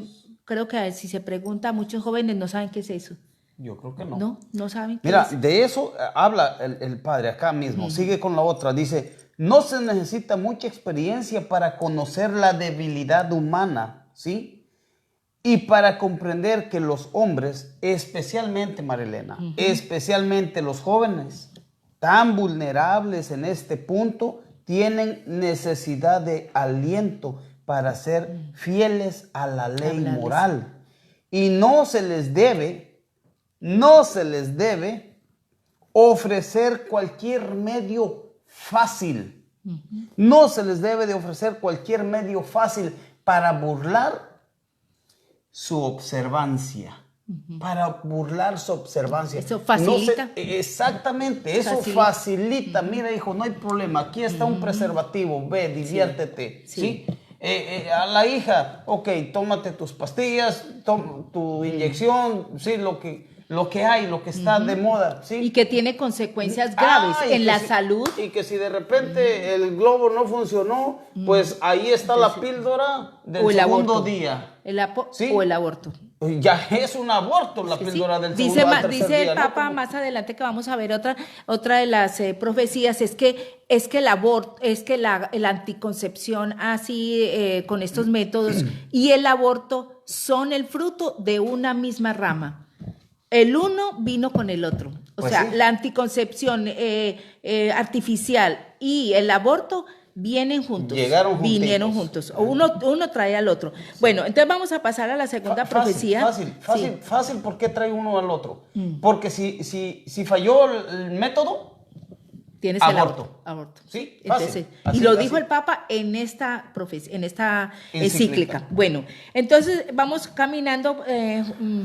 Creo que si se pregunta, muchos jóvenes no saben qué es eso. Yo creo que no. No saben qué Mira, es. de eso habla el padre acá mismo. Sigue con la otra. Dice, no se necesita mucha experiencia para conocer la debilidad humana, ¿sí? Y para comprender que los hombres, especialmente, Marilena, especialmente los jóvenes, tan vulnerables en este punto, tienen necesidad de aliento para ser fieles a la ley moral. Y no se les debe ofrecer cualquier medio fácil. No se les debe de ofrecer cualquier medio fácil para burlar su observancia. Para burlar su observancia. Eso facilita. Exactamente, eso facilita. Mira, hijo, no hay problema. Aquí está un preservativo. Ve, diviértete. ¿Sí? A la hija, ok, tómate tus pastillas, tu inyección, sí, lo que hay, lo que está de moda, ¿sí? Y que tiene consecuencias graves en la salud. Y que si de repente el globo no funcionó, pues ahí está la píldora del segundo día. ¿Sí? O el aborto. Ya es un aborto la píldora del segundo al tercer dice día. El Papa más adelante que vamos a ver otra de las profecías es que el aborto, la anticoncepción así con estos métodos y el aborto son el fruto de una misma rama. El uno vino con el otro. O sea, sí. La anticoncepción artificial y el aborto vienen juntos. Vinieron juntos. O uno trae al otro. Bueno, entonces vamos a pasar a la segunda profecía. Fácil. ¿Por qué trae uno al otro? Porque si falló el método, tienes aborto. El aborto. Sí, fácil. Y lo dijo el Papa en esta encíclica. Bueno, entonces vamos caminando,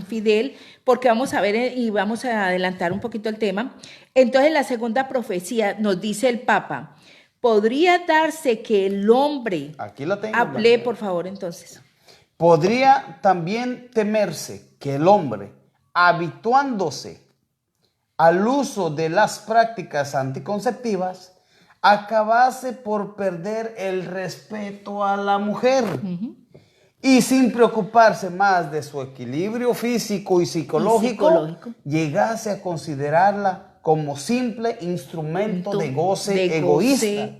Fidel, porque vamos a ver y vamos a adelantar un poquito el tema. Entonces la segunda profecía nos dice el Papa, podría darse que el hombre... Aquí la tengo. Lee, por favor, entonces. Podría también temerse que el hombre, habituándose al uso de las prácticas anticonceptivas, acabase por perder el respeto a la mujer Y sin preocuparse más de su equilibrio físico y psicológico, llegase a considerarla como simple instrumento de goce egoísta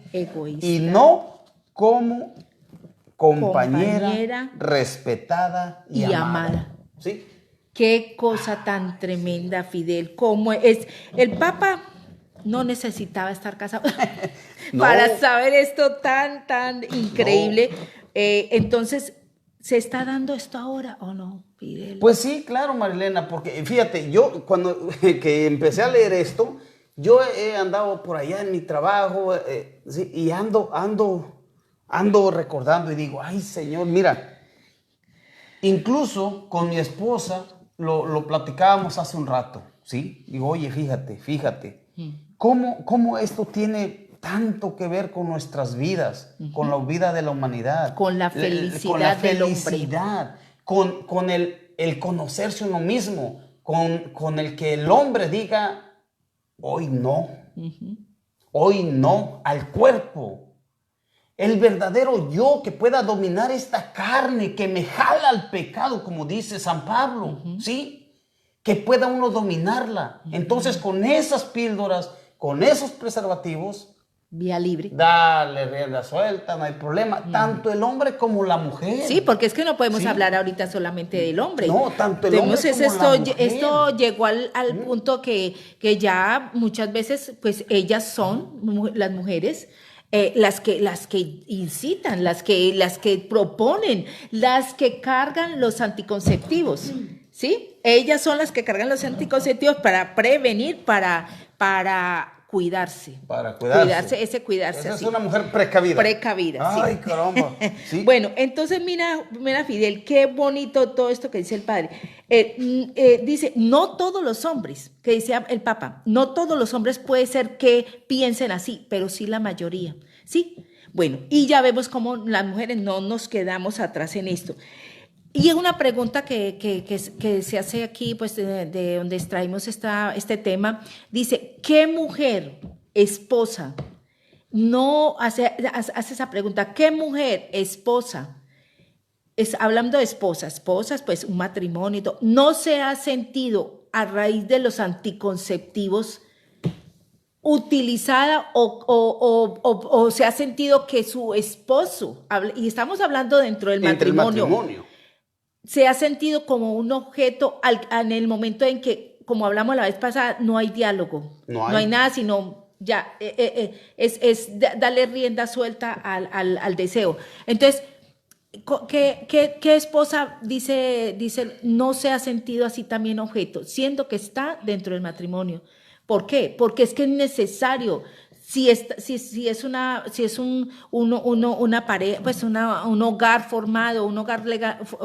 y no como compañera respetada y amada. ¿Sí? Qué cosa tan tremenda, Fidel. Como es el Papa no necesitaba estar casado No. para saber esto tan increíble. No. Entonces, ¿se está dando esto ahora o no, Fidel? Pues sí, claro, Marilena, porque fíjate, yo cuando que empecé a leer esto, yo he andado por allá en mi trabajo sí, y ando recordando y digo, ay Señor, mira, incluso con mi esposa lo platicábamos hace un rato, ¿sí? Digo, oye, fíjate, ¿cómo esto tiene tanto que ver con nuestras vidas, con la vida de la humanidad? Con la felicidad del hombre. Con el conocerse uno mismo, con el que el hombre diga, hoy no, hoy no, al cuerpo. El verdadero yo que pueda dominar esta carne que me jala al pecado, como dice San Pablo, ¿sí? Que pueda uno dominarla. Entonces, con esas píldoras, con esos preservativos, vía libre. Dale rienda suelta, no hay problema. Tanto el hombre como la mujer. Sí, porque es que no podemos hablar ahorita solamente del hombre. No, tanto el hombre como la mujer. Esto llegó al punto que ya muchas veces, pues ellas son, las mujeres, las que incitan, las que proponen, las que cargan los anticonceptivos, ¿sí? Ellas son las que cargan los anticonceptivos para prevenir, para cuidarse. Para cuidarse. Cuidarse. Esa así. es una mujer precavida. Precavida, Ay, sí. caramba. ¿Sí? Bueno, entonces mira, Fidel, qué bonito todo esto que dice el padre. Dice, no todos los hombres, que dice el Papa, no todos los hombres puede ser que piensen así, pero sí la mayoría, ¿sí? Bueno, y ya vemos cómo las mujeres no nos quedamos atrás en esto. Y es una pregunta que se hace aquí, pues de donde extraímos este tema. Dice, ¿qué mujer, esposa, no hace esa pregunta? ¿Qué mujer, esposa, hablando de esposas, pues un matrimonio y todo, no se ha sentido a raíz de los anticonceptivos utilizada o se ha sentido que su esposo, y estamos hablando dentro del matrimonio, se ha sentido como un objeto en el momento en que, como hablamos la vez pasada, no hay diálogo, no hay nada, sino ya es darle rienda suelta al deseo? Entonces, ¿qué esposa dice no se ha sentido así también objeto, siendo que está dentro del matrimonio? ¿Por qué? Porque es que es necesario. Si es una pareja, pues un hogar formado,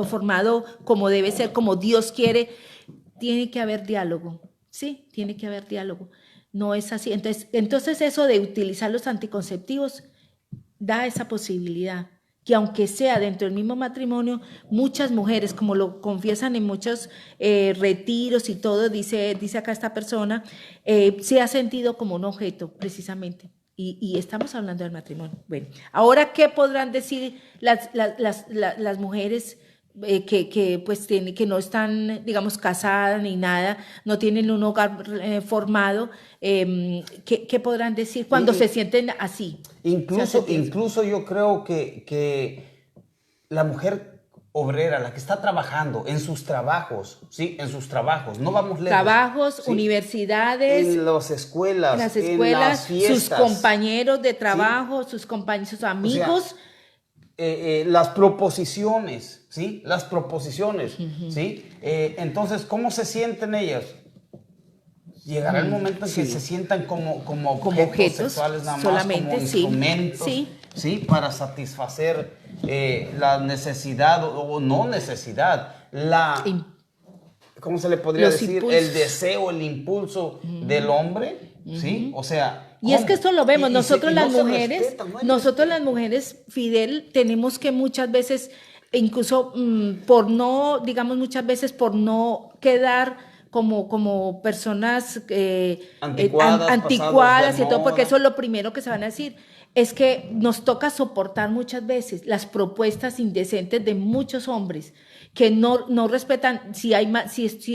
formado como debe ser, como Dios quiere, tiene que haber diálogo, ¿sí? Tiene que haber diálogo. No es así. Entonces eso de utilizar los anticonceptivos da esa posibilidad, que aunque sea dentro del mismo matrimonio, muchas mujeres, como lo confiesan en muchos retiros y todo, dice acá esta persona, se ha sentido como un objeto, precisamente. Y estamos hablando del matrimonio. Bueno, ahora, ¿qué podrán decir las mujeres que no están, digamos, casadas ni nada, no tienen un hogar formado? ¿Qué podrán decir cuando se sienten así? Incluso yo creo que la mujer obrera, la que está trabajando en sus trabajos, ¿sí? En sus trabajos, no vamos lejos. Trabajos, ¿sí? Universidades. En las escuelas, en las fiestas. Sus compañeros de trabajo, ¿sí? Sus compañeros, sus amigos. O sea, las proposiciones, ¿sí? Las proposiciones, ¿sí? Entonces, ¿cómo se sienten ellas? Llegará el momento en que se sientan como objetos sexuales nada más, solamente, como instrumentos, ¿sí? Para satisfacer la necesidad o no necesidad, ¿cómo se le podría decir? Impulsos. El deseo, el impulso del hombre, ¿sí? O sea, y es que esto lo vemos, nosotros las mujeres, Fidel, tenemos que muchas veces, incluso por no quedar como personas anticuadas y todo, porque eso es lo primero que se van a decir. es que nos toca soportar muchas veces las propuestas indecentes de muchos hombres que no respetan si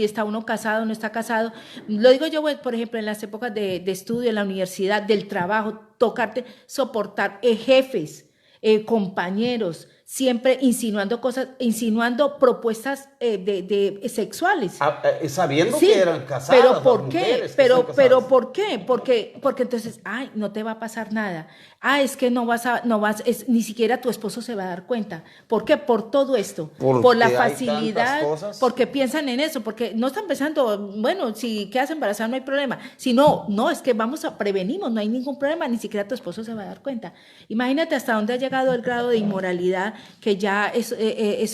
está uno casado o no está casado. Lo digo yo, por ejemplo, en las épocas de estudio, en la universidad, del trabajo, soportar jefes, compañeros, siempre insinuando propuestas sexuales. Sabiendo sí, que eran casadas. Pero ¿por qué? Pero ¿por qué? Porque entonces, ay, no te va a pasar nada. Es que ni siquiera tu esposo se va a dar cuenta. ¿Por qué? Por todo esto. Por la facilidad. Porque piensan en eso, porque no están pensando, bueno, si quedas embarazada no hay problema. Sino, no, es que prevenimos, no hay ningún problema, ni siquiera tu esposo se va a dar cuenta. Imagínate hasta dónde ha llegado el grado de inmoralidad, que ya es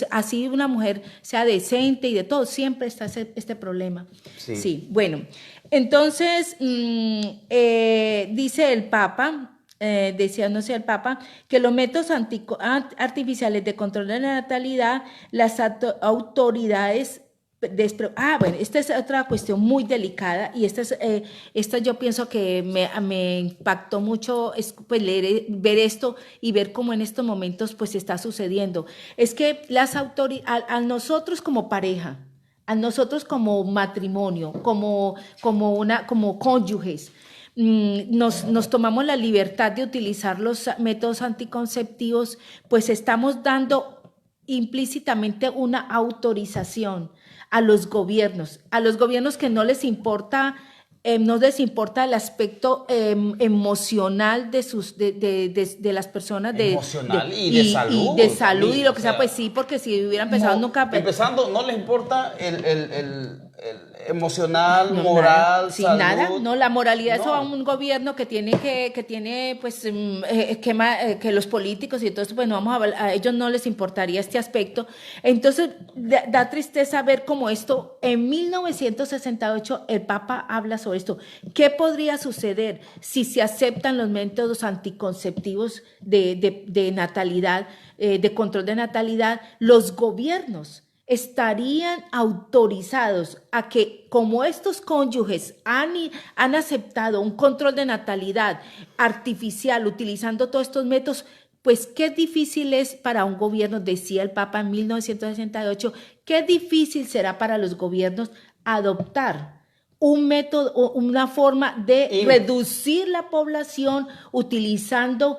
así una mujer sea decente y de todo, siempre está este problema. Sí, bueno, entonces dice el Papa, decía, no sé, el Papa, que los métodos artificiales de control de la natalidad, las autoridades bueno, esta es otra cuestión muy delicada y esta yo pienso que me impactó mucho pues, ver esto y ver cómo en estos momentos pues está sucediendo. Es que las autoridades, a nosotros como pareja, a nosotros como matrimonio, como cónyuges, nos tomamos la libertad de utilizar los métodos anticonceptivos, pues estamos dando implícitamente una autorización a los gobiernos que no les importa el aspecto emocional de las personas, emocional y de salud y lo que sea, pues sí, porque si hubieran pensado nunca... Empezando, no les importa el emocional, moral, sí, salud. Nada, no, la moralidad, eso a un gobierno que tiene pues, que los políticos y todo eso, pues a ellos no les importaría este aspecto. Entonces, da tristeza ver cómo esto, en 1968, el Papa habla sobre esto. ¿Qué podría suceder si se aceptan los métodos anticonceptivos de natalidad, de control de natalidad? Los gobiernos estarían autorizados a que, como estos cónyuges han aceptado un control de natalidad artificial utilizando todos estos métodos, pues qué difícil es para un gobierno, decía el Papa en 1968, qué difícil será para los gobiernos adoptar un método o una forma de reducir la población utilizando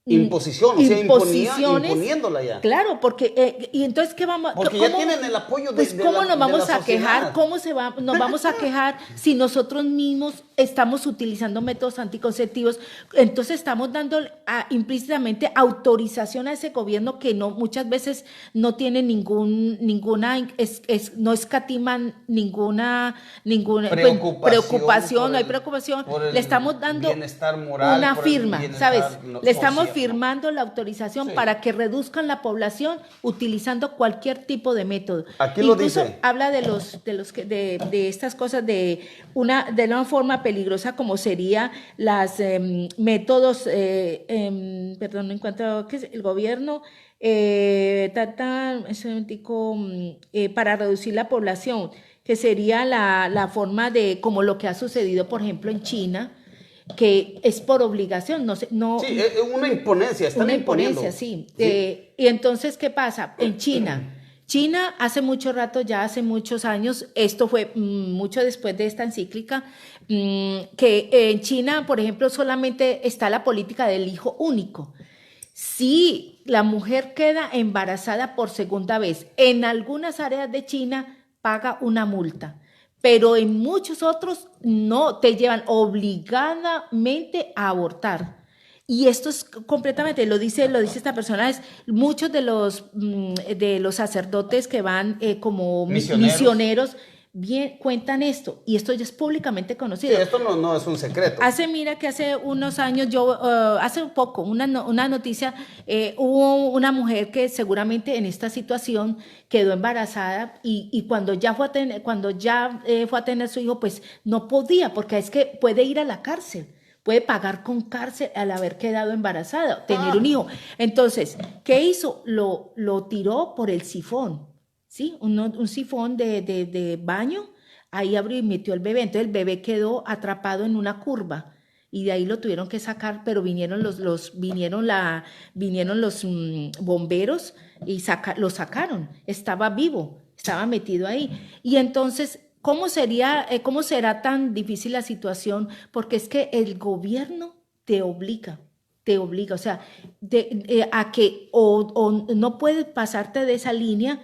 imponiéndola ya. Claro, porque y entonces ¿qué vamos? Porque ya tienen el apoyo pues cómo nos vamos a quejar, nos vamos a quejar si nosotros mismos estamos utilizando métodos anticonceptivos. Entonces estamos dando implícitamente autorización a ese gobierno que muchas veces no tiene no escatiman ninguna preocupación, no hay preocupación. Le estamos dando moral, una firma, ¿sabes? Le estamos firmando la autorización para que reduzcan la población utilizando cualquier tipo de método. Aquí lo dice. Habla de estas cosas de una forma peligrosa como sería las métodos, perdón, no encuentro qué es el gobierno para reducir la población, que sería la forma de como lo que ha sucedido, por ejemplo, en China, que es por obligación, sí, es una imponencia, están imponiendo. Sí. Y entonces, ¿qué pasa? En China hace mucho rato, ya hace muchos años, esto fue mucho después de esta encíclica, que en China, por ejemplo, solamente está la política del hijo único. Si la mujer queda embarazada por segunda vez, en algunas áreas de China paga una multa. Pero en muchos otros no, te llevan obligadamente a abortar. Y esto es completamente, lo dice esta persona, muchos de los sacerdotes que van como misioneros bien cuentan esto, y esto ya es públicamente conocido. Sí, esto no es un secreto. Mira que hace unos años, hace un poco, una noticia, hubo una mujer que seguramente en esta situación quedó embarazada y cuando ya fue a tener su hijo, pues no podía, porque es que puede ir a la cárcel. Puede pagar con cárcel al haber quedado embarazada, tener un hijo. Entonces, ¿qué hizo? Lo tiró por el sifón, ¿sí? Un sifón de baño, ahí abrió y metió el bebé. Entonces el bebé quedó atrapado en una curva y de ahí lo tuvieron que sacar, pero vinieron los bomberos y lo sacaron. Estaba vivo, estaba metido ahí. Y entonces, ¿cómo será tan difícil la situación? Porque es que el gobierno te obliga, o sea, a que o no puedes pasarte de esa línea,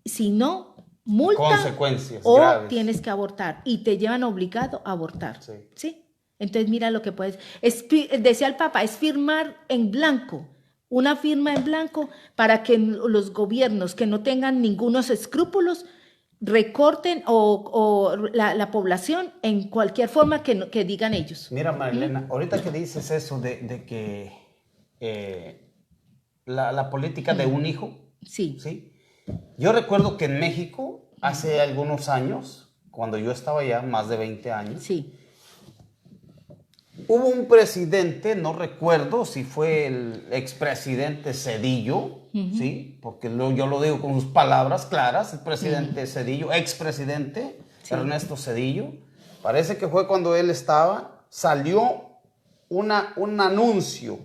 sino multa consecuencias o graves. Tienes que abortar y te llevan obligado a abortar. Sí. ¿Sí? Entonces mira lo que puedes, decía el Papa, es firmar en blanco, una firma en blanco para que los gobiernos que no tengan ningunos escrúpulos recorten la población en cualquier forma que digan ellos. Mira, Marilena, ahorita que dices eso de que la política de un hijo, sí. ¿sí? Yo recuerdo que en México, hace algunos años, cuando yo estaba allá, más de 20 años, sí. Hubo un presidente, no recuerdo si fue el expresidente Zedillo, ¿sí? Porque yo lo digo con sus palabras claras, el presidente Zedillo, expresidente Ernesto Zedillo. Parece que fue cuando él salió un anuncio.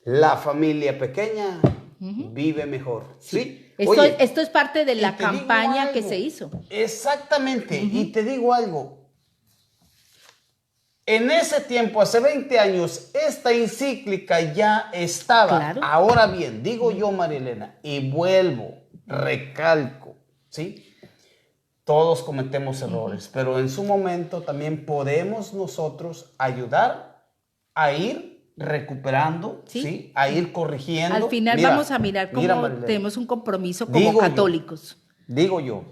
La familia pequeña vive mejor, ¿sí? Esto es parte de la campaña que se hizo. Exactamente, y te digo algo. En ese tiempo, hace 20 años, esta encíclica ya estaba. Claro. Ahora bien, digo yo, Marilena, y recalco, ¿sí? Todos cometemos errores, pero en su momento también podemos nosotros ayudar a ir recuperando, ¿sí? A ir corrigiendo. Al final vamos a mirar cómo tenemos un compromiso como católicos. Digo yo,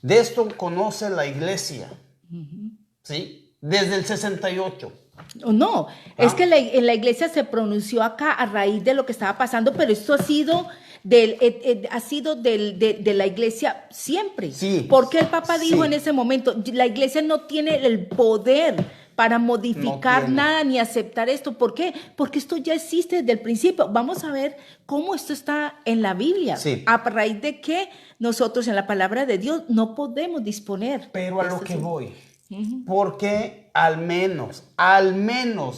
de esto conoce la iglesia, ¿sí? Desde el 68. No, es que en la iglesia se pronunció acá a raíz de lo que estaba pasando, pero esto ha sido de la iglesia siempre. Sí. Porque el Papa dijo en ese momento, la iglesia no tiene el poder para modificar nada ni aceptar esto. ¿Por qué? Porque esto ya existe desde el principio. Vamos a ver cómo esto está en la Biblia. Sí. A raíz de que nosotros en la palabra de Dios no podemos disponer. Pero a lo que voy. Porque al menos,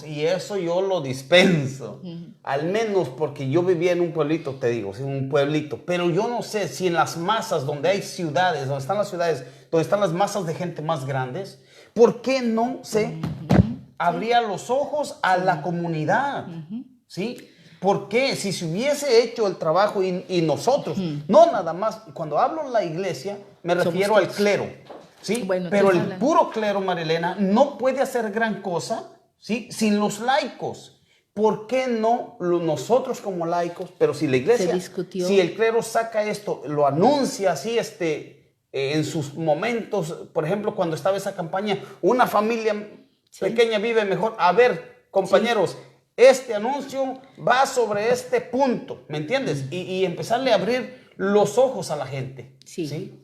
y eso yo lo dispenso, al menos porque yo vivía en un pueblito, te digo, sí, un pueblito, pero yo no sé si en las masas donde hay ciudades, donde están las ciudades, donde están las masas de gente más grandes, ¿por qué no se abría los ojos a la comunidad? ¿Sí? ¿Por qué? Si se hubiese hecho el trabajo y nosotros, no nada más, cuando hablo de la iglesia, me refiero al clero. ¿Sí? Bueno, pero el puro clero, Marilena, no puede hacer gran cosa, ¿sí? Sin los laicos. ¿Por qué no nosotros como laicos? Pero si la iglesia, si el clero saca esto, lo anuncia así, en sus momentos, por ejemplo, cuando estaba esa campaña, una familia pequeña vive mejor. A ver, compañeros, este anuncio va sobre este punto, ¿me entiendes? Y empezarle a abrir los ojos a la gente. ¿Sí?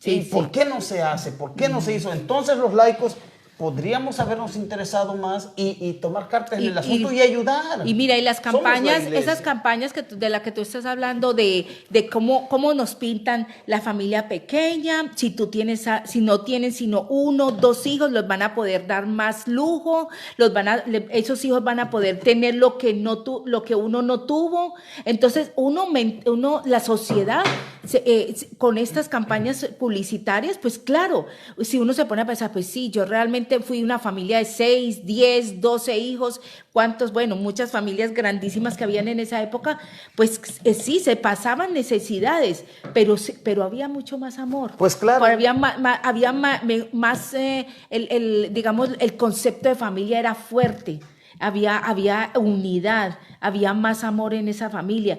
¿Y por qué no se hace? ¿Por qué no se hizo? Entonces los laicos podríamos habernos interesado más y tomar cartas en el asunto y ayudar. Y mira, y las campañas, esas campañas de las que tú estás hablando, de cómo nos pintan la familia pequeña, si no tienen sino 1, 2 hijos, los van a poder dar más lujo, esos hijos van a poder tener lo que uno no tuvo. Entonces, la sociedad, con estas campañas publicitarias, pues claro, si uno se pone a pensar, pues sí, yo realmente fui una familia de 6, 10, 12 hijos, muchas familias grandísimas que habían en esa época, pues sí, se pasaban necesidades, pero había mucho más amor. Pues claro. Había más, digamos, el concepto de familia era fuerte, había unidad, había más amor en esa familia.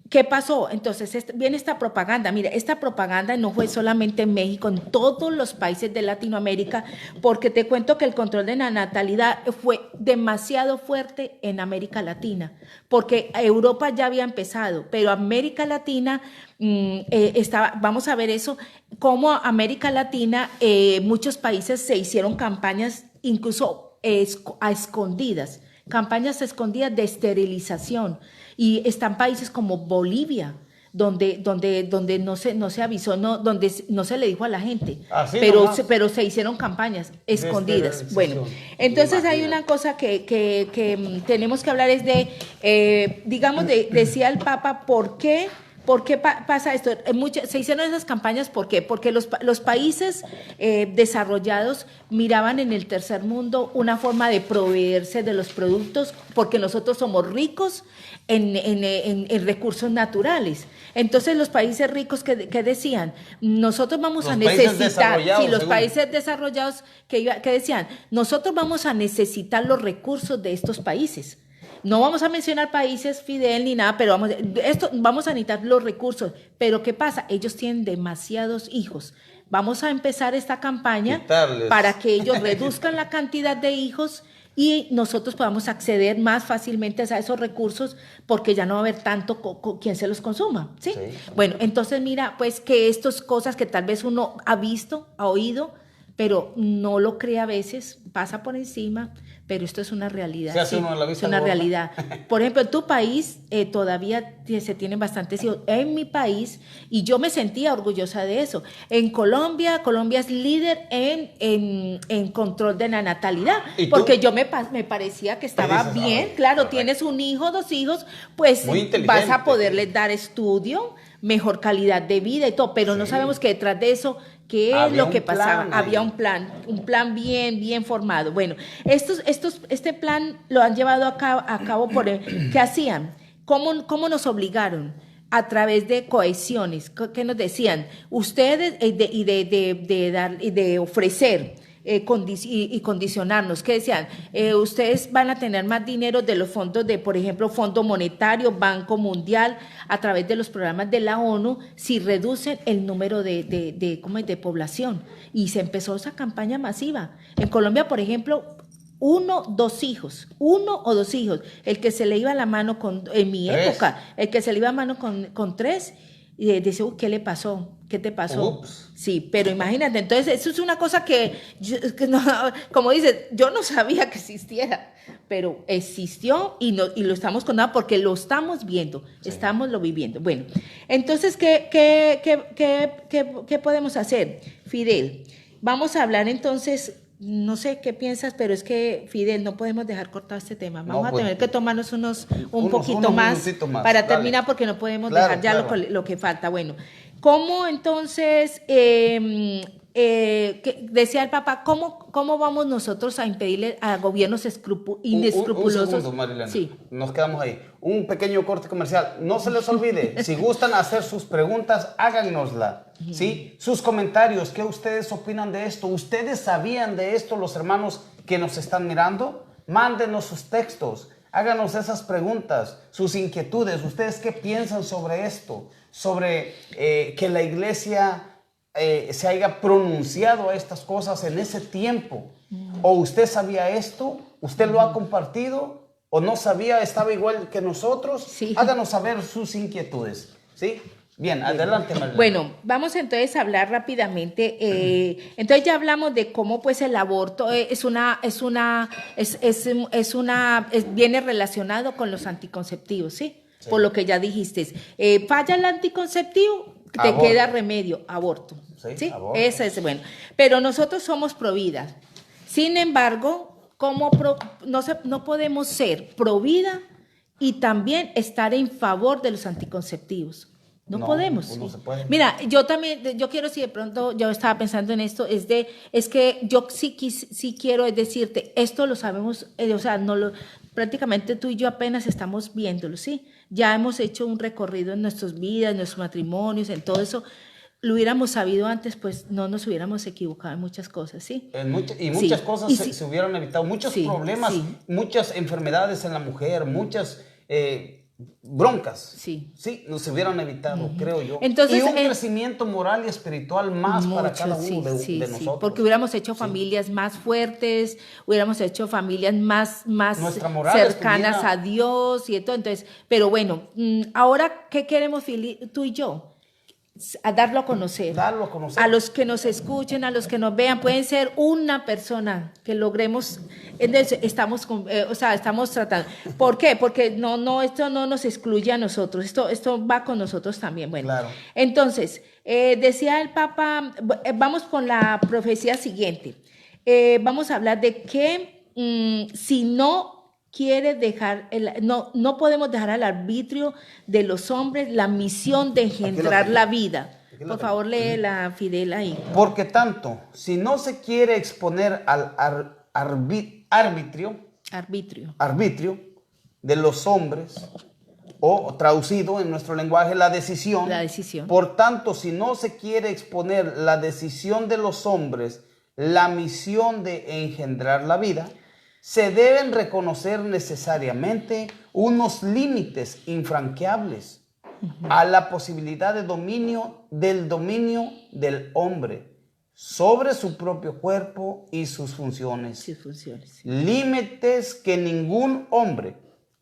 ¿Qué pasó? Entonces viene esta propaganda. Mira, esta propaganda no fue solamente en México, en todos los países de Latinoamérica, porque te cuento que el control de la natalidad fue demasiado fuerte en América Latina, porque Europa ya había empezado, pero América Latina vamos a ver eso, cómo América Latina, muchos países se hicieron campañas incluso a escondidas, campañas escondidas de esterilización. Y están países como Bolivia, donde no se avisó, donde no se le dijo a la gente, pero se hicieron campañas escondidas. Bueno, entonces hay una cosa que tenemos que hablar es de, digamos, decía el Papa, ¿por qué pasa esto? Se hicieron esas campañas, ¿por qué? Porque los países desarrollados miraban en el tercer mundo una forma de proveerse de los productos, porque nosotros somos ricos en recursos naturales. Entonces los países ricos que decían, nosotros vamos a necesitar, los países desarrollados que decían, nosotros vamos a necesitar los recursos de estos países. No vamos a mencionar países, Fidel, ni nada, pero vamos a necesitar los recursos. Pero ¿qué pasa? Ellos tienen demasiados hijos. Vamos a empezar esta campaña para que ellos reduzcan la cantidad de hijos y nosotros podamos acceder más fácilmente a esos recursos, porque ya no va a haber tanto quien se los consuma, ¿sí? Bueno, entonces mira, pues que estas cosas que tal vez uno ha visto, ha oído, pero no lo cree a veces, pasa por encima, pero esto es una realidad. Sí, es una realidad. Por ejemplo, en tu país todavía se tienen bastantes hijos. En mi país, y yo me sentía orgullosa de eso, en Colombia es líder en control de la natalidad, porque yo me parecía que estaba bien, claro, tienes un hijo, 2 hijos, pues vas a poderles dar estudio, mejor calidad de vida y todo, pero no sabemos que detrás de eso, ¿qué es lo que pasaba? Había un plan bien formado. Bueno, este plan lo han llevado a cabo ¿qué hacían? ¿Cómo nos obligaron? A través de cohesiones, ¿qué nos decían? Ustedes, de ofrecer y condicionarnos, ¿qué decían? Ustedes van a tener más dinero de los fondos por ejemplo, Fondo Monetario, Banco Mundial, a través de los programas de la ONU, si reducen el número de población. Y se empezó esa campaña masiva. En Colombia, por ejemplo, 1 o 2 hijos. El que se le iba la mano en mi época, el que se le iba la mano con 3, y dice, ¿qué le pasó? ¿Qué te pasó? Ups. Sí, pero imagínate, entonces eso es una cosa que no, como dices, yo no sabía que existiera, pero existió y lo estamos contando porque lo estamos viendo, estamos lo viviendo. Bueno, entonces, ¿qué podemos hacer, Fidel? Vamos a hablar entonces. No sé qué piensas, pero es que, Fidel, no podemos dejar cortado este tema. Vamos a tener que tomarnos un poquito más para terminar, porque no podemos dejar ya lo que falta. Bueno, ¿cómo entonces, decía el Papa, cómo vamos nosotros a impedirle a gobiernos inescrupulosos? Un segundo, Marilena. Sí. Nos quedamos ahí. Un pequeño corte comercial. No se les olvide, si gustan hacer sus preguntas, háganosla. ¿Sí? Sus comentarios, ¿qué ustedes opinan de esto? ¿Ustedes sabían de esto, los hermanos que nos están mirando? Mándenos sus textos, háganos esas preguntas, sus inquietudes. ¿Ustedes qué piensan sobre esto? Sobre que la iglesia se haya pronunciado a estas cosas en ese tiempo. ¿O usted sabía esto? ¿Usted lo ha compartido? ¿O no sabía, estaba igual que nosotros? Sí. Háganos saber sus inquietudes, ¿sí? Bien, adelante, Marilena. Bueno, vamos entonces a hablar rápidamente. Entonces ya hablamos de cómo pues el aborto viene relacionado con los anticonceptivos, ¿sí? Por lo que ya dijiste. Falla el anticonceptivo, te queda remedio, aborto. ¿Sí? Aborto. Eso es bueno. Pero nosotros somos pro vida. Sin embargo, no podemos ser pro vida y también estar en favor de los anticonceptivos. No podemos. No se puede. Mira, yo quiero, si de pronto yo estaba pensando en esto, es que yo sí quiero decirte, esto lo sabemos, prácticamente tú y yo apenas estamos viéndolo, ¿sí? Ya hemos hecho un recorrido en nuestras vidas, en nuestros matrimonios, en todo eso. Lo hubiéramos sabido antes, pues no nos hubiéramos equivocado en muchas cosas, ¿sí? Muchas cosas se hubieran evitado, muchos problemas, muchas enfermedades en la mujer, muchas broncas, sí, nos hubieran evitado, creo yo. Entonces, y un crecimiento moral y espiritual más para cada uno de nosotros. Porque hubiéramos hecho familias más fuertes, hubiéramos hecho familias más cercanas a Dios y todo. Entonces, pero bueno, ahora, ¿qué queremos tú y yo? a darlo a conocer. Darlo a conocer. A los que nos escuchen, a los que nos vean, pueden ser una persona que logremos. Entonces, estamos tratando. ¿Por qué? Porque esto no nos excluye a nosotros. Esto va con nosotros también. Bueno, claro. Entonces, decía el Papa, vamos con la profecía siguiente. Vamos a hablar de que si no quiere dejar, no podemos dejar al arbitrio de los hombres la misión de engendrar la vida. Por favor, lee la Fidel ahí. Porque tanto, si no se quiere exponer al arbitrio de los hombres, o traducido en nuestro lenguaje, la decisión. Por tanto, si no se quiere exponer la decisión de los hombres, la misión de engendrar la vida, se deben reconocer necesariamente unos límites infranqueables a la posibilidad de dominio del hombre sobre su propio cuerpo y sus funciones. Límites que ningún hombre,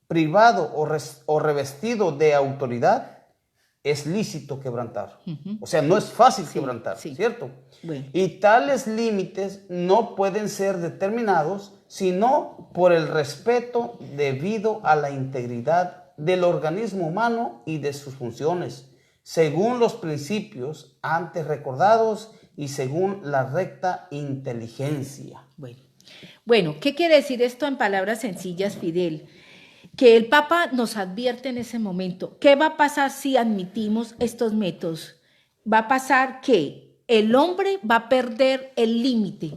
privado o revestido de autoridad, es lícito quebrantar. O sea, no es fácil quebrantar, ¿cierto? Bueno. Y tales límites no pueden ser determinados sino por el respeto debido a la integridad del organismo humano y de sus funciones, según los principios antes recordados y según la recta inteligencia. Bueno, ¿qué quiere decir esto en palabras sencillas, Fidel? Que el Papa nos advierte en ese momento. ¿Qué va a pasar si admitimos estos métodos? Va a pasar que el hombre va a perder el límite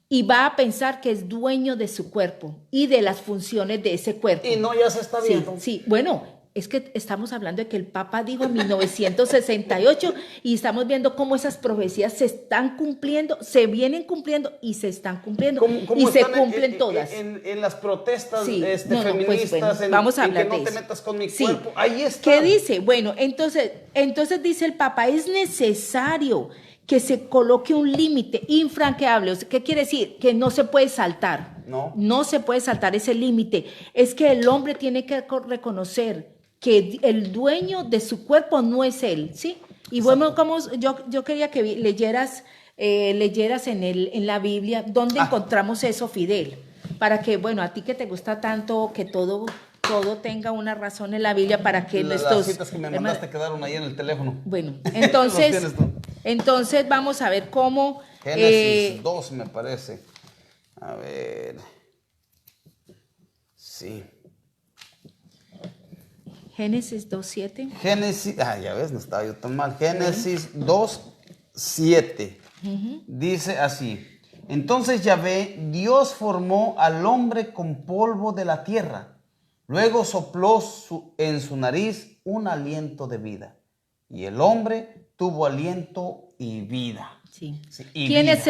y va a pensar que es dueño de su cuerpo y de las funciones de ese cuerpo. Y no, ya se está viendo. Sí, bueno, es que estamos hablando de que el Papa dijo en 1968 y estamos viendo cómo esas profecías se están cumpliendo, se vienen cumpliendo y se están cumpliendo y se cumplen todas. En las protestas feministas, vamos a hablar en que no te metas con mi cuerpo, ahí está. ¿Qué dice? Bueno, entonces dice el Papa, es necesario que se coloque un límite infranqueable. ¿Qué quiere decir? Que no se puede saltar. No se puede saltar ese límite. Es que el hombre tiene que reconocer que el dueño de su cuerpo no es él, ¿sí? Y bueno, como yo quería que leyeras en la Biblia dónde encontramos eso, Fidel, para que, bueno, a ti que te gusta tanto que todo tenga una razón en la Biblia para que las citas que me mandaste quedaron ahí en el teléfono. Bueno, entonces vamos a ver cómo... Génesis 2 me parece. A ver. Sí. Génesis 2:7. Génesis, ya ves, no estaba yo tan mal. Génesis 2:7. Dice así: entonces Yahvé, Dios formó al hombre con polvo de la tierra. Luego sopló en su nariz un aliento de vida. Y el hombre tuvo aliento y vida. Sí. ¿Quién es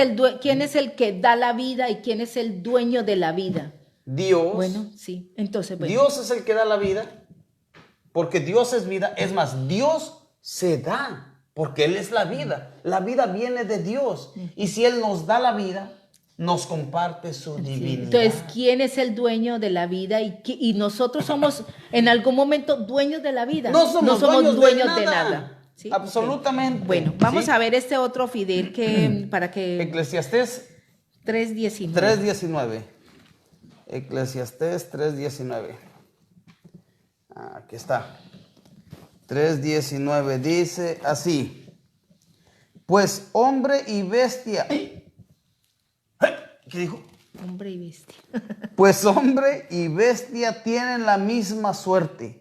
el que da la vida y quién es el dueño de la vida? Dios. Bueno, sí. Entonces, Dios es el que da la vida, porque Dios es vida. Es más, Dios se da, porque Él es la vida. La vida viene de Dios. Y si Él nos da la vida, nos comparte su divinidad. Entonces, ¿quién es el dueño de la vida? Y nosotros somos en algún momento dueños de la vida. No somos dueños de nada. ¿Sí? Absolutamente. Bueno, vamos a ver este otro, Fidel, para que... Eclesiastés 3:19. Eclesiastés 3:19. Aquí está. 3:19 dice así: pues hombre y bestia... ¿Qué dijo? Hombre y bestia. Pues hombre y bestia tienen la misma suerte.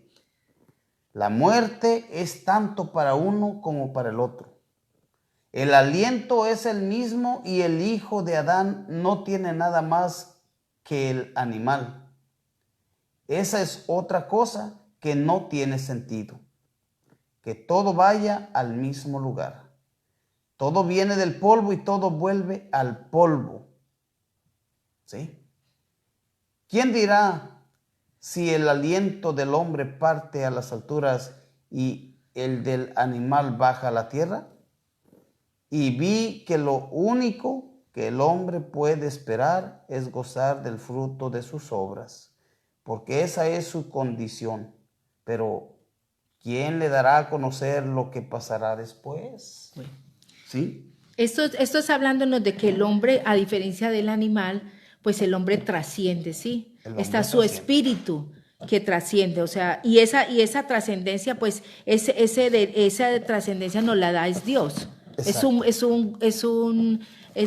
La muerte es tanto para uno como para el otro. El aliento es el mismo y el hijo de Adán no tiene nada más que el animal. Esa es otra cosa que no tiene sentido. Que todo vaya al mismo lugar. Todo viene del polvo y todo vuelve al polvo. ¿Sí? ¿Quién dirá si el aliento del hombre parte a las alturas y el del animal baja a la tierra? Y vi que lo único que el hombre puede esperar es gozar del fruto de sus obras, porque esa es su condición. Pero ¿quién le dará a conocer lo que pasará después? Bueno. ¿Sí? Esto es hablándonos de que el hombre, a diferencia del animal, pues el hombre trasciende, ¿sí? Está su espíritu que trasciende, o sea, y esa trascendencia, pues, esa trascendencia nos la da es Dios.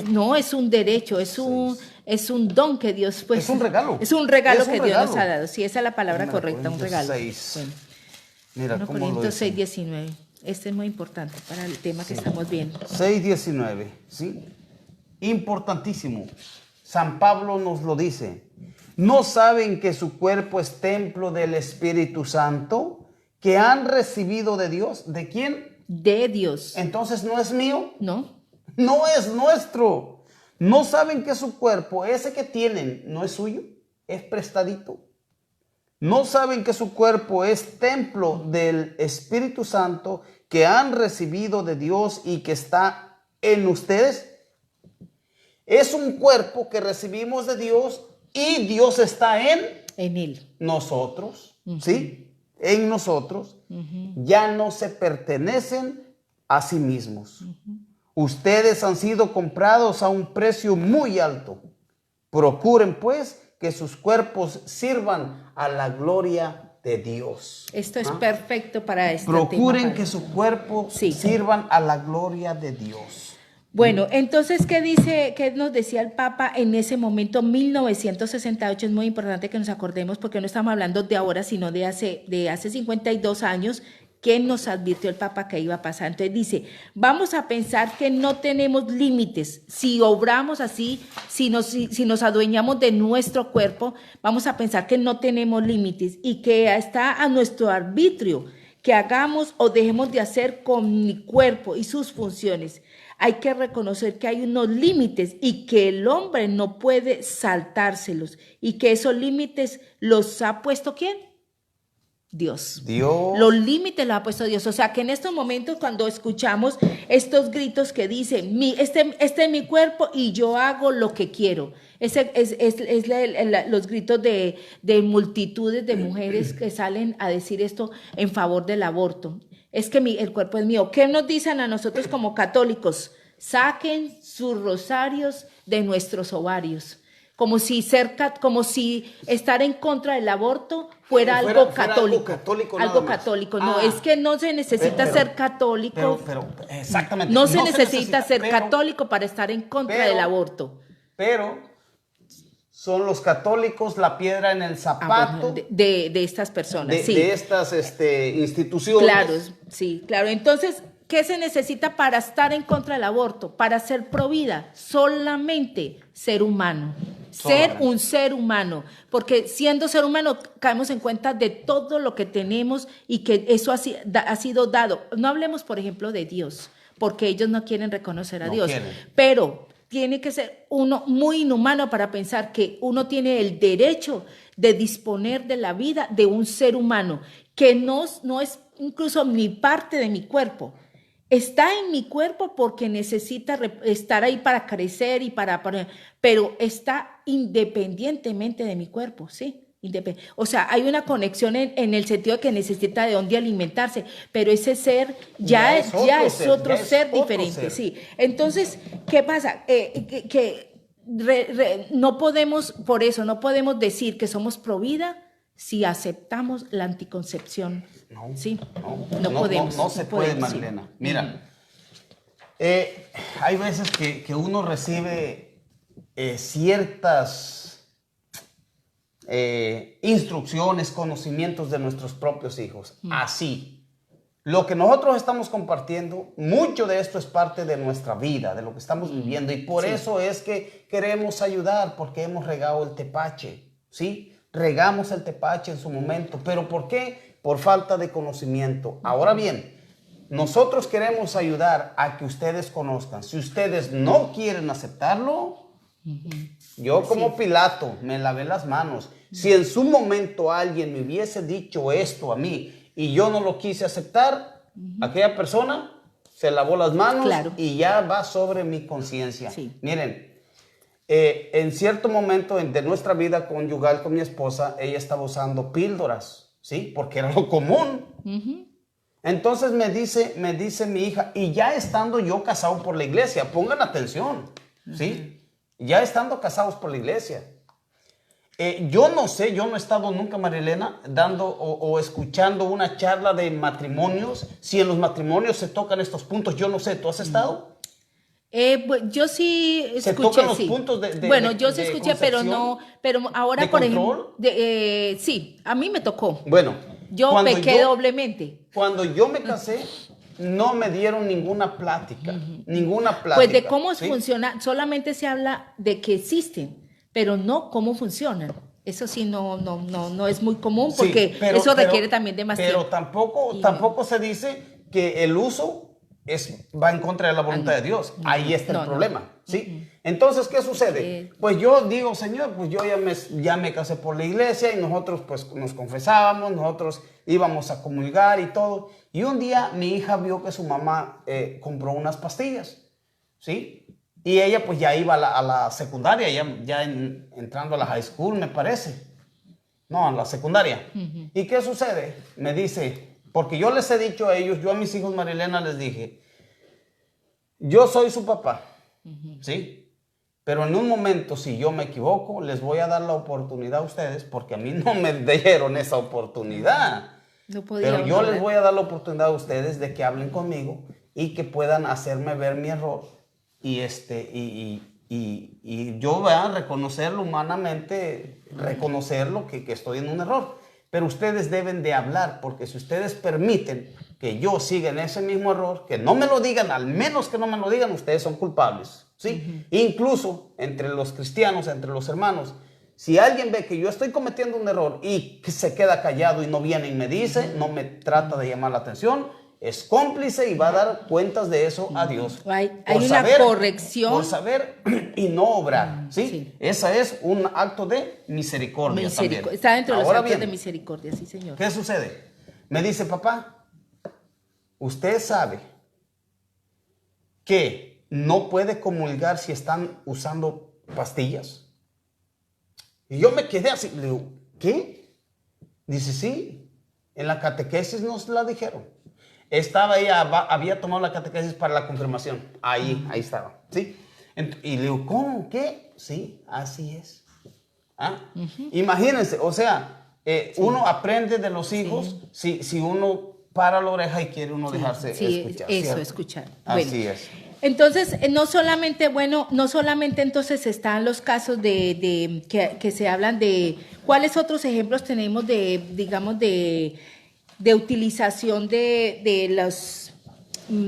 No es un derecho, es un don que Dios, pues. Es un regalo. Es un regalo que Dios nos ha dado. Sí, esa es la palabra correcta, un regalo. 6. Bueno, Mira, 1 Corintios 6, 19. Este es muy importante para el tema que estamos viendo. 6:19, ¿sí? Importantísimo. San Pablo nos lo dice. ¿No saben que su cuerpo es templo del Espíritu Santo que han recibido de Dios? ¿De quién? De Dios. Entonces, ¿no es mío? No. No es nuestro. ¿No saben que su cuerpo, ese que tienen, no es suyo? ¿Es prestadito? ¿No saben que su cuerpo es templo del Espíritu Santo que han recibido de Dios y que está en ustedes? Es un cuerpo que recibimos de Dios y Dios está en él. Nosotros, ¿sí? En nosotros. Ya no se pertenecen a sí mismos. Ustedes han sido comprados a un precio muy alto. Procuren, pues, que sus cuerpos sirvan a la gloria de Dios. Esto es perfecto para este Procuren tema. que su cuerpo sirvan a la gloria de Dios. Bueno, entonces, ¿qué nos decía el Papa en ese momento, 1968? Es muy importante que nos acordemos porque no estamos hablando de ahora, sino de hace 52 años, que nos advirtió el Papa que iba a pasar. Entonces dice, vamos a pensar que no tenemos límites. Si obramos así, si nos adueñamos de nuestro cuerpo, vamos a pensar que no tenemos límites y que está a nuestro arbitrio que hagamos o dejemos de hacer con mi cuerpo y sus funciones. Hay que reconocer que hay unos límites y que el hombre no puede saltárselos y que esos límites los ha puesto ¿quién? Dios. Los límites los ha puesto Dios. O sea que en estos momentos cuando escuchamos estos gritos que dicen, este es mi cuerpo y yo hago lo que quiero. Los gritos de multitudes de mujeres que salen a decir esto en favor del aborto. Es que el cuerpo es mío. ¿Qué nos dicen a nosotros como católicos? Saquen sus rosarios de nuestros ovarios. Como si estar en contra del aborto fuera algo católico. Algo católico. No, es que no se necesita ser católico. Exactamente. No se necesita ser católico para estar en contra del aborto. Pero son los católicos la piedra en el zapato de estas personas. De estas instituciones. Claro, sí, claro. Entonces, ¿qué se necesita para estar en contra del aborto? Para ser pro vida, solamente ser humano. Ser un ser humano, porque siendo ser humano caemos en cuenta de todo lo que tenemos y que eso ha sido dado. No hablemos, por ejemplo, de Dios, porque ellos no quieren reconocer a Dios, pero tiene que ser uno muy inhumano para pensar que uno tiene el derecho de disponer de la vida de un ser humano, que no es incluso ni parte de mi cuerpo. Está en mi cuerpo porque necesita estar ahí para crecer pero está independientemente de mi cuerpo, ¿sí? O sea, hay una conexión en el sentido de que necesita de dónde alimentarse, pero ese ser ya es otro ser diferente, sí. Entonces, ¿qué pasa? No podemos decir que somos pro vida si aceptamos la anticoncepción. No podemos. No se puede, Marilena. Sí. Mira, hay veces que uno recibe ciertas instrucciones, conocimientos de nuestros propios hijos. Así. Lo que nosotros estamos compartiendo, mucho de esto es parte de nuestra vida, de lo que estamos viviendo. Y por eso es que queremos ayudar, porque hemos regado el tepache, ¿sí? Regamos el tepache en su momento. ¿Pero por qué? Por falta de conocimiento. Ahora bien, nosotros queremos ayudar a que ustedes conozcan. Si ustedes no quieren aceptarlo, yo como Pilato me lavé las manos. Si en su momento alguien me hubiese dicho esto a mí y yo no lo quise aceptar, aquella persona se lavó las manos y ya va sobre mi conciencia. Sí. Miren, en cierto momento de nuestra vida conyugal con mi esposa, ella estaba usando píldoras, ¿sí? Porque era lo común. Entonces me dice mi hija, y ya estando yo casado por la iglesia, pongan atención, ¿sí? Ya estando casados por la iglesia. Yo no sé, yo no he estado nunca, Marilena, dando o escuchando una charla de matrimonios. Si en los matrimonios se tocan estos puntos, yo no sé, ¿tú has estado? Yo sí escuché, ¿Se tocan los sí. puntos de Bueno, yo sí escuché, pero no, pero ahora, ¿De por control? ejemplo, sí, a mí me tocó. Bueno, Yo pequé doblemente. Cuando yo me casé, no me dieron ninguna plática, ninguna plática. Pues de cómo ¿sí? funciona, solamente se habla de que existen, pero no cómo funcionan. Eso sí no es muy común porque Sí, eso requiere también de más tiempo. Pero tampoco se dice que el uso va en contra de la voluntad de Dios. Ahí está el problema, ¿sí? Entonces, ¿qué sucede? Pues yo digo, Señor, pues yo ya me casé por la iglesia y nosotros pues nos confesábamos, nosotros íbamos a comulgar y todo. Y un día mi hija vio que su mamá compró unas pastillas, ¿sí? Y ella pues ya iba a la secundaria, entrando a la high school, me parece. No, a la secundaria. ¿Y qué sucede? Me dice, porque yo les he dicho a ellos, yo a mis hijos, Marilena, les dije, yo soy su papá, ¿sí? Pero en un momento, si yo me equivoco, les voy a dar la oportunidad a ustedes, porque a mí no me dieron esa oportunidad. Pero yo les voy a dar la oportunidad a ustedes de que hablen conmigo y que puedan hacerme ver mi error y yo voy a reconocerlo humanamente, reconocerlo que estoy en un error. Pero ustedes deben de hablar, porque si ustedes permiten que yo siga en ese mismo error, que no me lo digan, al menos que no me lo digan, ustedes son culpables, ¿sí? Incluso entre los cristianos, entre los hermanos, si alguien ve que yo estoy cometiendo un error y que se queda callado y no viene y me dice, no me trata de llamar la atención, es cómplice y va a dar cuentas de eso a Dios. Hay una corrección. Por saber y no obrar, ¿sí? Sí. Ese es un acto de misericordia también. Está dentro de los actos de misericordia, sí, señor. ¿Qué sucede? Me dice, papá, usted sabe que no puede comulgar si están usando pastillas. Y yo me quedé así, le digo, ¿qué? Dice, sí, en la catequesis nos la dijeron. Estaba ella, había tomado la catequesis para la confirmación. Ahí estaba, ¿sí? Y le digo, ¿cómo? ¿Qué? Sí, así es. ¿Ah? Imagínense, o sea, uno aprende de los hijos si uno para la oreja y quiere uno dejarse escuchar. Eso, ¿cierto? escuchar. Así bueno, es. Entonces, no solamente entonces están los casos que se hablan de, ¿cuáles otros ejemplos tenemos digamos, de utilización de los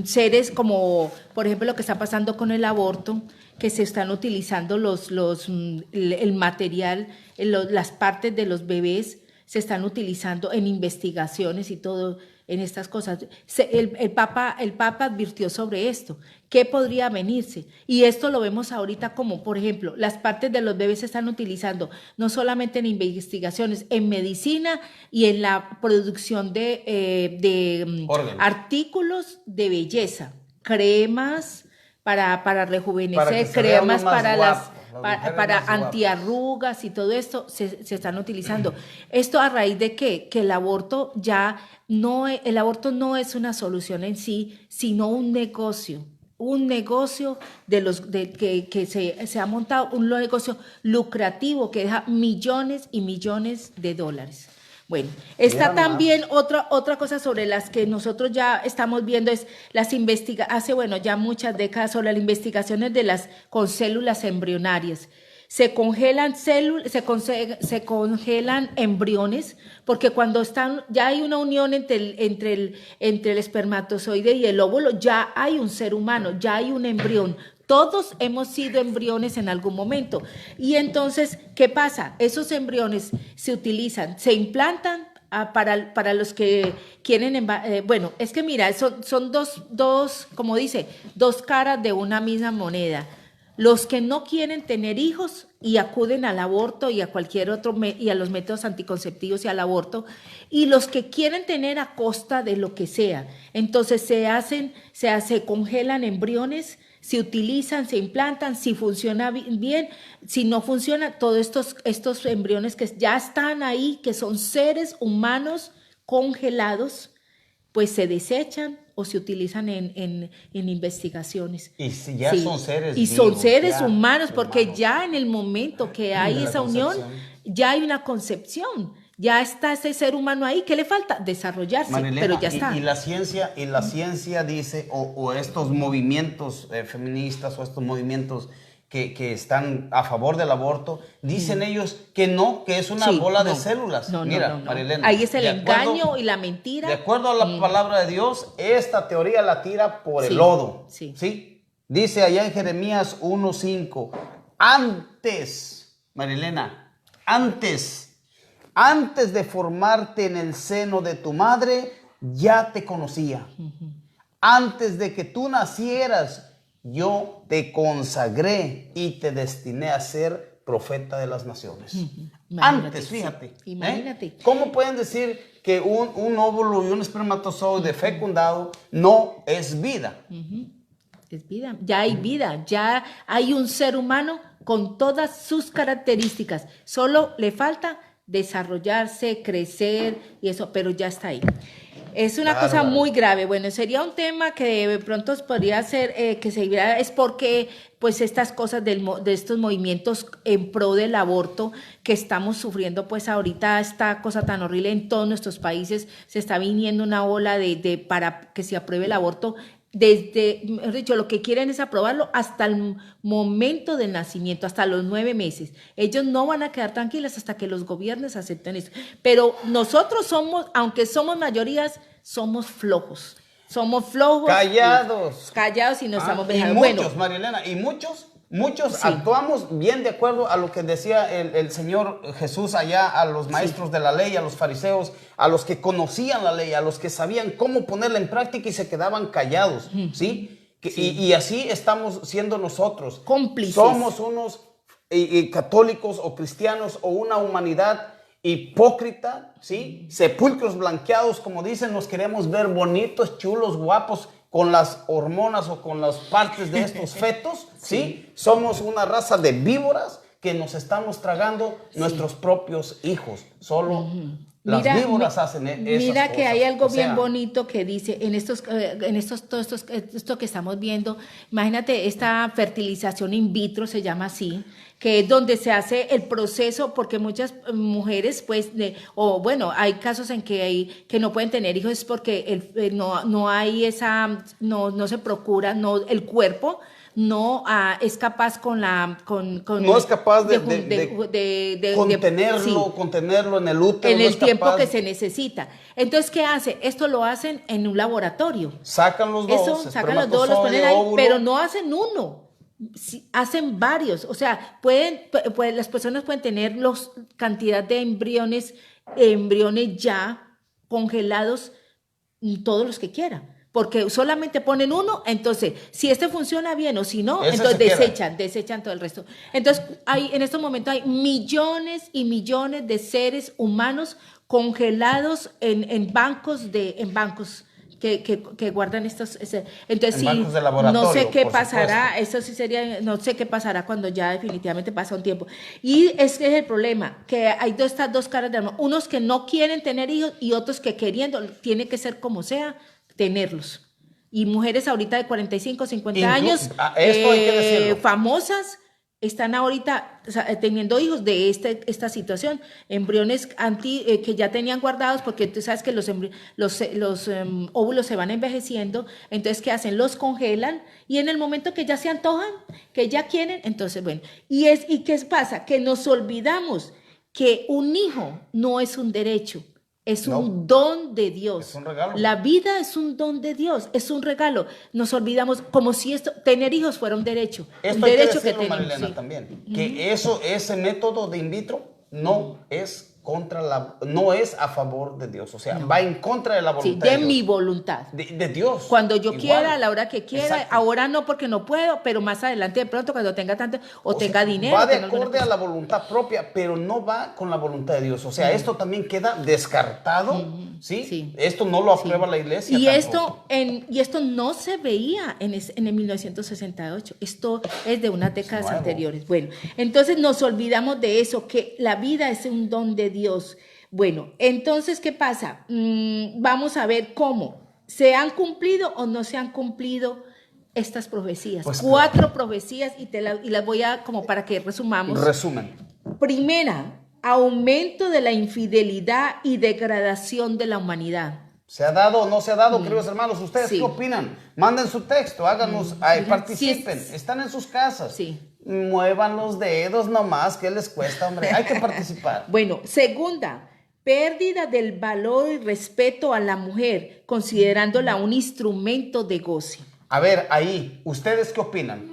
seres como, por ejemplo, lo que está pasando con el aborto, que se están utilizando el material, las partes de los bebés se están utilizando en investigaciones y todo en estas cosas. El Papa advirtió sobre esto, qué podría venirse. Y esto lo vemos ahorita como, por ejemplo, las partes de los bebés se están utilizando no solamente en investigaciones, en medicina y en la producción de artículos de belleza, cremas para rejuvenecer, cremas para antiarrugas y todo esto se están utilizando. ¿Esto a raíz de qué? Que el aborto no es una solución en sí, sino un negocio que se ha montado, un negocio lucrativo que deja millones y millones de dólares. Bueno, está también otra cosa sobre las que nosotros ya estamos viendo es hace ya muchas décadas sobre las investigaciones con células embrionarias. Se congelan se congelan embriones porque cuando ya hay una unión entre el espermatozoide y el óvulo, ya hay un ser humano, ya hay un embrión. Todos hemos sido embriones en algún momento. Y entonces, ¿qué pasa? Esos embriones se utilizan, se implantan para los que quieren, es que mira, son dos, como dice, dos caras de una misma moneda. Los que no quieren tener hijos y acuden al aborto y a cualquier otro y a los métodos anticonceptivos y al aborto, y los que quieren tener a costa de lo que sea. Entonces se congelan embriones, se utilizan, se implantan, si funciona bien, si no funciona, todos estos embriones que ya están ahí, que son seres humanos congelados, pues se desechan o se utilizan en investigaciones. Y si ya son seres y vivos, son seres ya, humanos, porque hermanos, ya en el momento que hay esa unión, ya hay una concepción. Ya está ese ser humano ahí. ¿Qué le falta? Desarrollarse, Marilena, pero ya está. Y la ciencia dice, o estos movimientos feministas o estos movimientos que están a favor del aborto, dicen ellos que no, que es una bola de células. Mira, Marilena. Ahí es el engaño y la mentira. De acuerdo a la palabra de Dios, esta teoría la tira por el lodo. ¿Sí? Dice allá en Jeremías 1:5, antes, Marilena, antes de formarte en el seno de tu madre, ya te conocía. Antes de que tú nacieras, yo te consagré y te destiné a ser profeta de las naciones. Antes, fíjate. Imagínate. ¿Cómo pueden decir que un óvulo y un espermatozoide fecundado no es vida? Es vida. Ya hay vida. Ya hay un ser humano con todas sus características. Solo le falta desarrollarse, crecer y eso, pero ya está ahí. Es una cosa muy grave. Bueno, sería un tema que de pronto podría ser que se viera, es porque pues estas cosas de estos movimientos en pro del aborto que estamos sufriendo, pues ahorita esta cosa tan horrible en todos nuestros países, se está viniendo una ola para que se apruebe el aborto. Desde, mejor dicho, lo que quieren es aprobarlo hasta el momento del nacimiento, hasta los 9 meses. Ellos no van a quedar tranquilos hasta que los gobiernos acepten eso. Pero nosotros somos, aunque somos mayorías, somos flojos. Somos flojos. Callados y nos estamos dejando. Y muchos, Marilena, y muchos actuamos bien de acuerdo a lo que decía el Señor Jesús allá a los maestros de la ley, a los fariseos, a los que conocían la ley, a los que sabían cómo ponerla en práctica y se quedaban callados, ¿sí? Y así estamos siendo nosotros. Cómplices. Somos unos católicos o cristianos o una humanidad hipócrita, ¿sí? Sepulcros blanqueados, como dicen, nos queremos ver bonitos, chulos, guapos, con las hormonas o con las partes de estos fetos, ¿sí? Somos una raza de víboras que nos estamos tragando nuestros propios hijos. Solo las víboras hacen esas Mira que cosas. hay algo bien bonito que dice esto que estamos viendo. Imagínate esta fertilización in vitro, se llama así, que es donde se hace el proceso, porque muchas mujeres, pues, hay casos en que no pueden tener hijos porque no hay no se procura, el cuerpo no es capaz no es capaz de contenerlo en el útero. En el tiempo que se necesita. Entonces, ¿qué hace? Esto lo hacen en un laboratorio. Sacan los dos, los ponen ahí, pero no hacen uno. Hacen varios, o sea, las personas pueden tener cantidad de embriones ya congelados, todos los que quieran, porque solamente ponen uno. Entonces, si funciona bien o si no, entonces desechan todo el resto. Entonces, en estos momentos hay millones y millones de seres humanos congelados en bancos que guardan estos. Entonces, sí, no sé qué pasará, eso sí sería, no sé qué pasará cuando ya definitivamente pasa un tiempo. Y ese es el problema, que hay estas dos caras de arma, unos que no quieren tener hijos y otros que queriendo, tiene que ser como sea, tenerlos. Y mujeres ahorita de 45, 50 años, esto hay que decirlo, famosas, están ahorita teniendo hijos de esta situación, embriones que ya tenían guardados, porque tú sabes que los óvulos se van envejeciendo. Entonces, ¿qué hacen? Los congelan y en el momento que ya se antojan, que ya quieren, entonces, bueno, ¿y qué pasa? Que nos olvidamos que un hijo no es un derecho. Es un don de Dios. Es un regalo. La vida es un don de Dios, es un regalo. Nos olvidamos como si tener hijos fuera un derecho. Esto un hay derecho que decirlo, tenemos. Marilena, también. Que ese método de in vitro no es no es a favor de Dios, o sea, va en contra de la voluntad de Dios. Mi voluntad. De Dios. Cuando yo quiera, a la hora que quiera. Ahora no, porque no puedo, pero más adelante, de pronto, cuando tenga tanto, tenga dinero. Va de acorde a la voluntad propia, pero no va con la voluntad de Dios. O sea, esto también queda descartado, ¿sí? Esto no lo aprueba la iglesia. Y esto no se veía en el 1968. Esto es de unas décadas anteriores. Bueno, entonces nos olvidamos de eso, que la vida es un don de Dios. Bueno, entonces, ¿qué pasa? Vamos a ver cómo. ¿Se han cumplido o no se han cumplido estas profecías? Pues 4 profecías y las voy a, como para que resumamos. Resumen. Primera, aumento de la infidelidad y degradación de la humanidad. ¿Se ha dado o no se ha dado, queridos hermanos? ¿Ustedes qué opinan? Manden su texto, háganos, participen. Están en sus casas. Sí. Muevan los dedos nomás, ¿qué les cuesta, hombre? Hay que participar. Bueno, segunda, pérdida del valor y respeto a la mujer, considerándola un instrumento de goce. A ver, ahí, ¿ustedes qué opinan?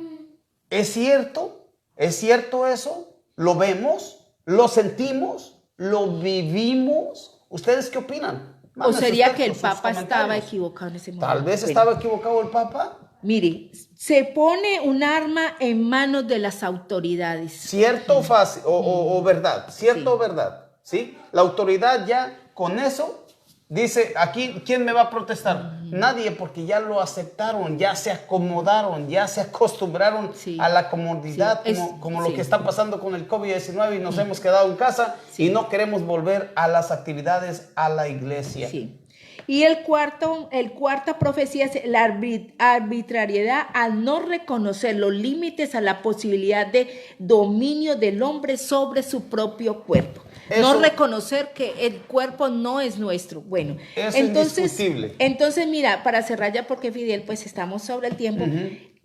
¿Es cierto? ¿Es cierto eso? ¿Lo vemos? ¿Lo sentimos? ¿Lo vivimos? ¿Ustedes qué opinan? ¿O sería que el Papa estaba equivocado en ese momento? Tal vez estaba equivocado el Papa. Mire, se pone un arma en manos de las autoridades. ¿Cierto o fácil, o verdad? ¿Cierto o verdad? ¿Sí? La autoridad ya con eso dice, aquí, ¿quién me va a protestar? Nadie, porque ya lo aceptaron, ya se acomodaron, ya se acostumbraron a la comodidad, como lo que está pasando con el COVID-19 y nos hemos quedado en casa y no queremos volver a las actividades a la iglesia. Sí. Y el cuarta profecía es la arbitrariedad al no reconocer los límites a la posibilidad de dominio del hombre sobre su propio cuerpo. No reconocer que el cuerpo no es nuestro. Bueno, eso es indiscutible. Entonces, mira, para cerrar ya, porque Fidel, pues estamos sobre el tiempo.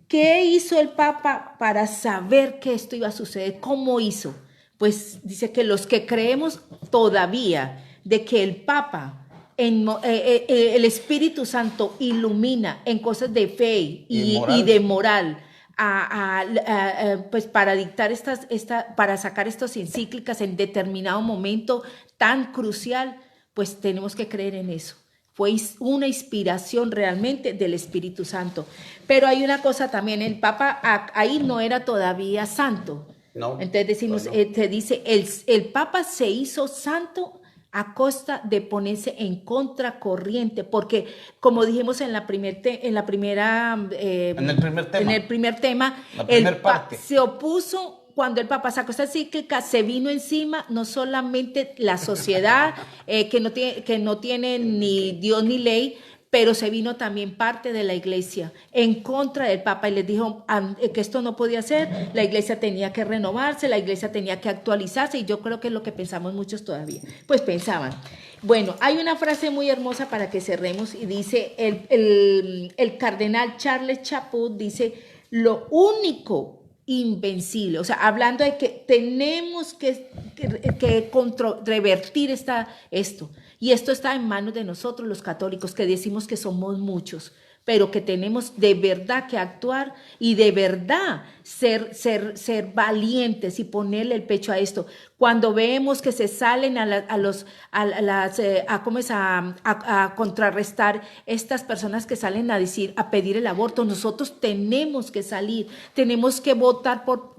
¿Qué hizo el Papa para saber que esto iba a suceder? ¿Cómo hizo? Pues dice que los que creemos todavía de que el Papa, el Espíritu Santo ilumina en cosas de fe y de moral, pues para dictar para sacar estas encíclicas en determinado momento tan crucial, pues tenemos que creer en eso. Fue una inspiración realmente del Espíritu Santo. Pero hay una cosa también, el Papa ahí no era todavía santo. No. Entonces decimos, te dice, el Papa se hizo santo a costa de ponerse en contracorriente, porque como dijimos en el primer tema, se opuso. Cuando el Papa sacó esta encíclica, se vino encima no solamente la sociedad que no tiene ni Dios ni ley, pero se vino también parte de la iglesia en contra del Papa y les dijo que esto no podía ser, la iglesia tenía que renovarse, la iglesia tenía que actualizarse, y yo creo que es lo que pensamos muchos todavía, pues pensaban. Bueno, hay una frase muy hermosa para que cerremos y dice el cardenal Charles Chaput, dice, lo único invencible, o sea, hablando de que tenemos que revertir esto. Y esto está en manos de nosotros los católicos, que decimos que somos muchos, pero que tenemos de verdad que actuar y de verdad ser valientes y ponerle el pecho a esto. Cuando vemos que se salen a contrarrestar estas personas que salen a pedir el aborto, nosotros tenemos que salir, tenemos que votar por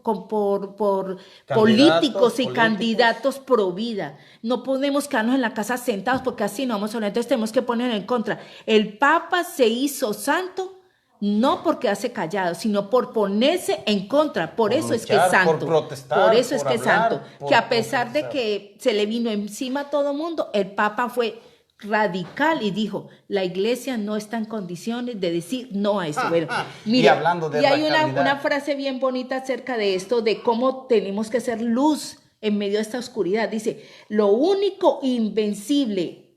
políticos y candidatos pro vida. No podemos quedarnos en la casa sentados, porque así no vamos a hablar. Entonces tenemos que poner en contra. El Papa se hizo santo no porque hace callado, sino por ponerse en contra. Por eso es que es santo. Por protestar, por eso es que es santo. Que a pesar de protestar. que se le vino encima a todo mundo, el Papa fue radical y dijo, la iglesia no está en condiciones de decir no a eso. Bueno, mira, y hablando de hay una frase bien bonita acerca de esto, de cómo tenemos que ser luz en medio de esta oscuridad. Dice, lo único invencible,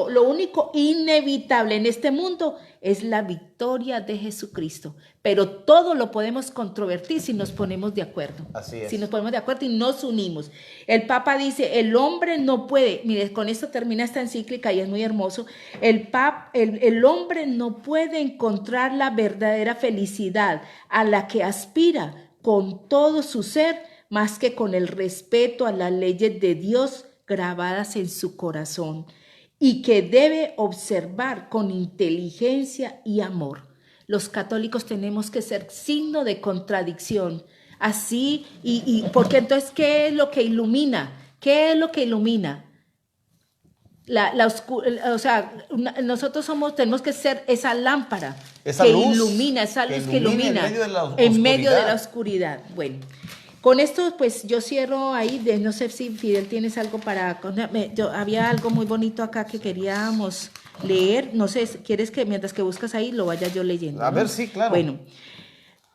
lo único inevitable en este mundo es la victoria de Jesucristo, pero todo lo podemos controvertir si nos ponemos de acuerdo. Así es. Si nos ponemos de acuerdo y nos unimos. El Papa dice, el hombre no puede, mire, con esto termina esta encíclica y es muy hermoso, el hombre no puede encontrar la verdadera felicidad a la que aspira con todo su ser, más que con el respeto a las leyes de Dios grabadas en su corazón, y que debe observar con inteligencia y amor. Los católicos tenemos que ser signo de contradicción, así, porque entonces, ¿qué es lo que ilumina? ¿Qué es lo que ilumina? O sea, nosotros tenemos que ser esa lámpara esa que luz, ilumina, esa luz que ilumina en medio de la oscuridad. Bueno, con esto, pues yo cierro ahí. No sé si Fidel tienes algo había algo muy bonito acá que queríamos leer, no sé, ¿quieres que mientras que buscas ahí lo vaya yo leyendo? A ver, sí, claro. Bueno,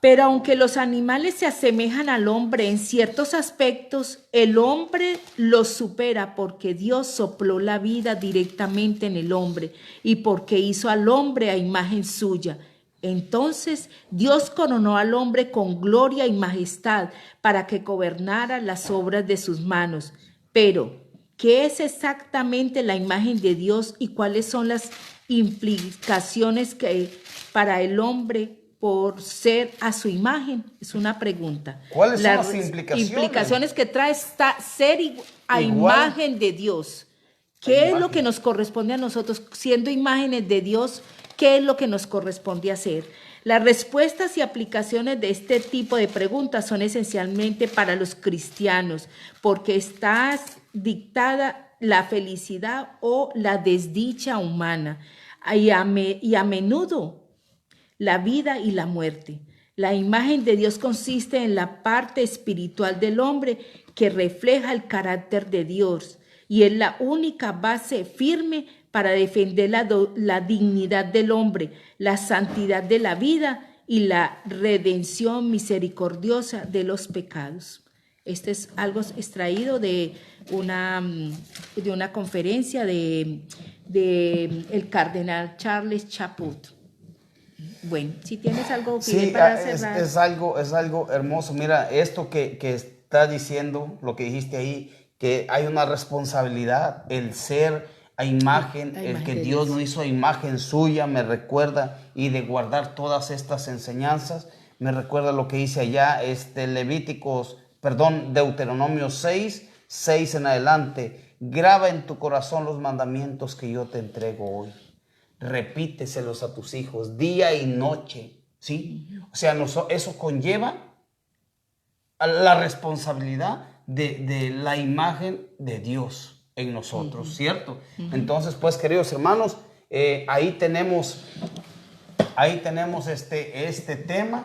pero aunque los animales se asemejan al hombre en ciertos aspectos, el hombre los supera porque Dios sopló la vida directamente en el hombre y porque hizo al hombre a imagen suya. Entonces Dios coronó al hombre con gloria y majestad para que gobernara las obras de sus manos. Pero, ¿qué es exactamente la imagen de Dios y cuáles son las implicaciones que para el hombre por ser a su imagen? Es una pregunta. ¿Cuáles son las implicaciones? Implicaciones que trae ser a imagen de Dios. ¿Qué es lo que nos corresponde a nosotros siendo imágenes de Dios? ¿Qué es lo que nos corresponde hacer? Las respuestas y aplicaciones de este tipo de preguntas son esencialmente para los cristianos, porque está dictada la felicidad o la desdicha humana y a menudo la vida y la muerte. La imagen de Dios consiste en la parte espiritual del hombre que refleja el carácter de Dios y es la única base firme para defender la dignidad del hombre, la santidad de la vida y la redención misericordiosa de los pecados. Este es algo extraído de una conferencia de el cardenal Charles Chaput. Bueno, si tienes algo, Fidel, para cerrar. Es algo hermoso. Mira, esto que está diciendo, lo que dijiste ahí, que hay una responsabilidad, el ser a imagen, el que Dios nos hizo a imagen suya, me recuerda, y de guardar todas estas enseñanzas, me recuerda lo que dice allá, Deuteronomio 6 en adelante, graba en tu corazón los mandamientos que yo te entrego hoy. Repíteselos a tus hijos día y noche, ¿sí? O sea, eso conlleva a la responsabilidad de la imagen de Dios en nosotros, ¿cierto? Entonces, pues, queridos hermanos, ahí tenemos este tema.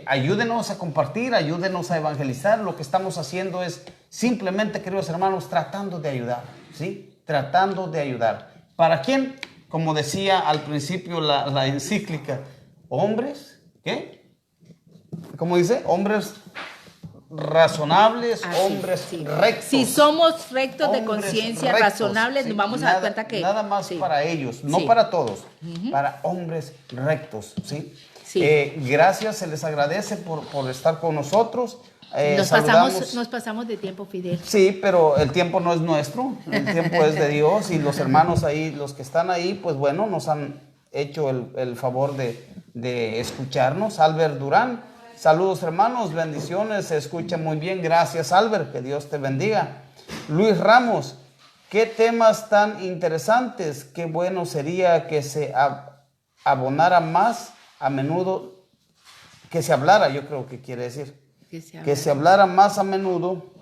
Ayúdenos a compartir, ayúdenos a evangelizar. Lo que estamos haciendo es simplemente, queridos hermanos, tratando de ayudar, ¿sí? Tratando de ayudar. ¿Para quién? Como decía al principio la encíclica, hombres, ¿qué? ¿Cómo dice? Hombres razonables, hombres rectos. Si somos rectos de conciencia, razonables, nos vamos a dar cuenta que... Nada más para ellos, no para todos, para hombres rectos, ¿sí? Gracias, se les agradece por estar con nosotros. Nos pasamos de tiempo, Fidel. Sí, pero el tiempo no es nuestro, el tiempo es de Dios, y los hermanos ahí, los que están ahí, pues bueno, nos han hecho el favor de escucharnos. Albert Durán, saludos hermanos, bendiciones, se escucha muy bien, gracias Albert, que Dios te bendiga. Luis Ramos, qué temas tan interesantes, qué bueno sería que se abonara más a menudo, que se hablara, yo creo que quiere decir. Que se hablara más a menudo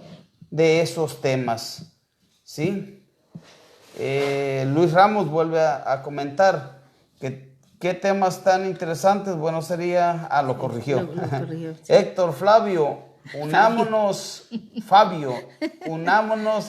de esos temas, ¿sí? Luis Ramos vuelve a comentar que qué temas tan interesantes, bueno sería, lo corrigió. Lo corrigió, sí. Héctor Flavio, unámonos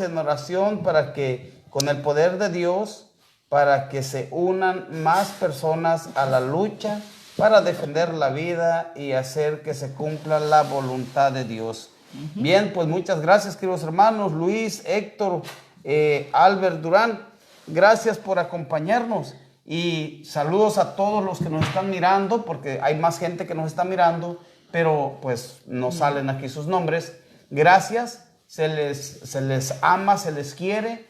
en oración para que, con el poder de Dios, para que se unan más personas a la lucha para defender la vida y hacer que se cumpla la voluntad de Dios. Bien, pues muchas gracias, queridos hermanos, Luis, Héctor, Albert Durán, gracias por acompañarnos, y saludos a todos los que nos están mirando, porque hay más gente que nos está mirando, pero pues no salen aquí sus nombres. Gracias, se les ama, se les quiere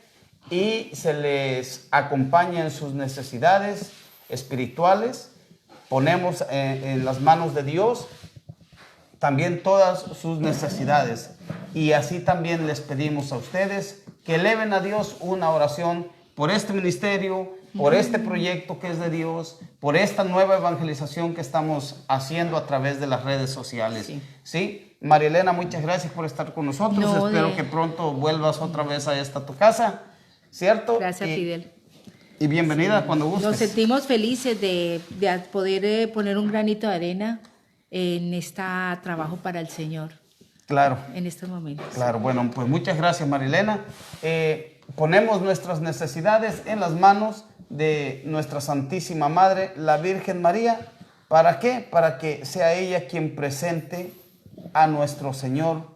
y se les acompaña en sus necesidades espirituales. Ponemos en las manos de Dios también todas sus necesidades, y así también les pedimos a ustedes que eleven a Dios una oración por este ministerio, por este proyecto que es de Dios, por esta nueva evangelización que estamos haciendo a través de las redes sociales. ¿Sí? María Elena, muchas gracias por estar con nosotros. Espero que pronto vuelvas otra vez a tu casa, ¿cierto? Gracias, Fidel. Y bienvenida cuando gustes. Nos sentimos felices de poder poner un granito de arena en este trabajo para el Señor. Claro. En estos momentos. Claro, bueno, pues muchas gracias, Marilena. Ponemos nuestras necesidades en las manos de nuestra Santísima Madre, la Virgen María. ¿Para qué? Para que sea ella quien presente a nuestro Señor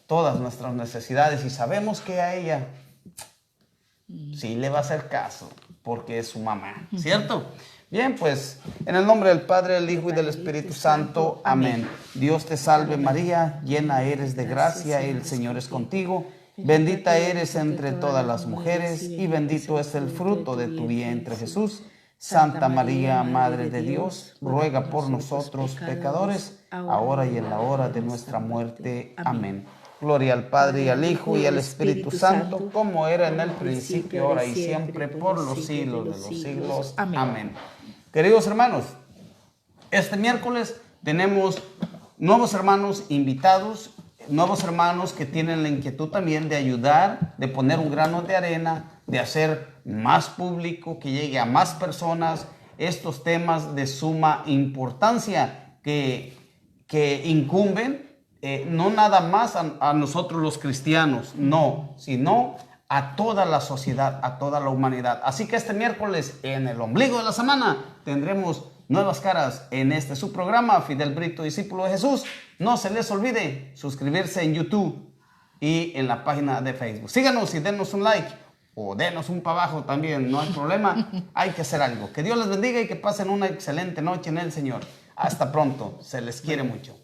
todas nuestras necesidades, y sabemos que a ella sí le va a hacer caso, porque es su mamá, ¿cierto? Bien, pues, en el nombre del Padre, del Hijo y del Espíritu Santo. Amén. Dios te salve María, llena eres de gracia, el Señor es contigo. Bendita eres entre todas las mujeres, y bendito es el fruto de tu vientre, Jesús. Santa María, Madre de Dios, ruega por nosotros pecadores, ahora y en la hora de nuestra muerte. Amén. Gloria al Padre, y al Hijo, y al Espíritu Santo, como era en el principio, ahora y siempre, por los siglos de los siglos. Amén. Queridos hermanos, este miércoles tenemos nuevos hermanos invitados, nuevos hermanos que tienen la inquietud también de ayudar, de poner un grano de arena, de hacer más público, que llegue a más personas estos temas de suma importancia que incumben no nada más a nosotros los cristianos, no, sino a toda la sociedad, a toda la humanidad. Así que este miércoles, en el ombligo de la semana, tendremos nuevas caras en este su programa, Fidel Brito, discípulo de Jesús. No se les olvide suscribirse en YouTube y en la página de Facebook. Síganos y denos un like, o denos un para abajo también, no hay problema. Hay que hacer algo. Que Dios les bendiga y que pasen una excelente noche en el Señor. Hasta pronto, se les quiere mucho.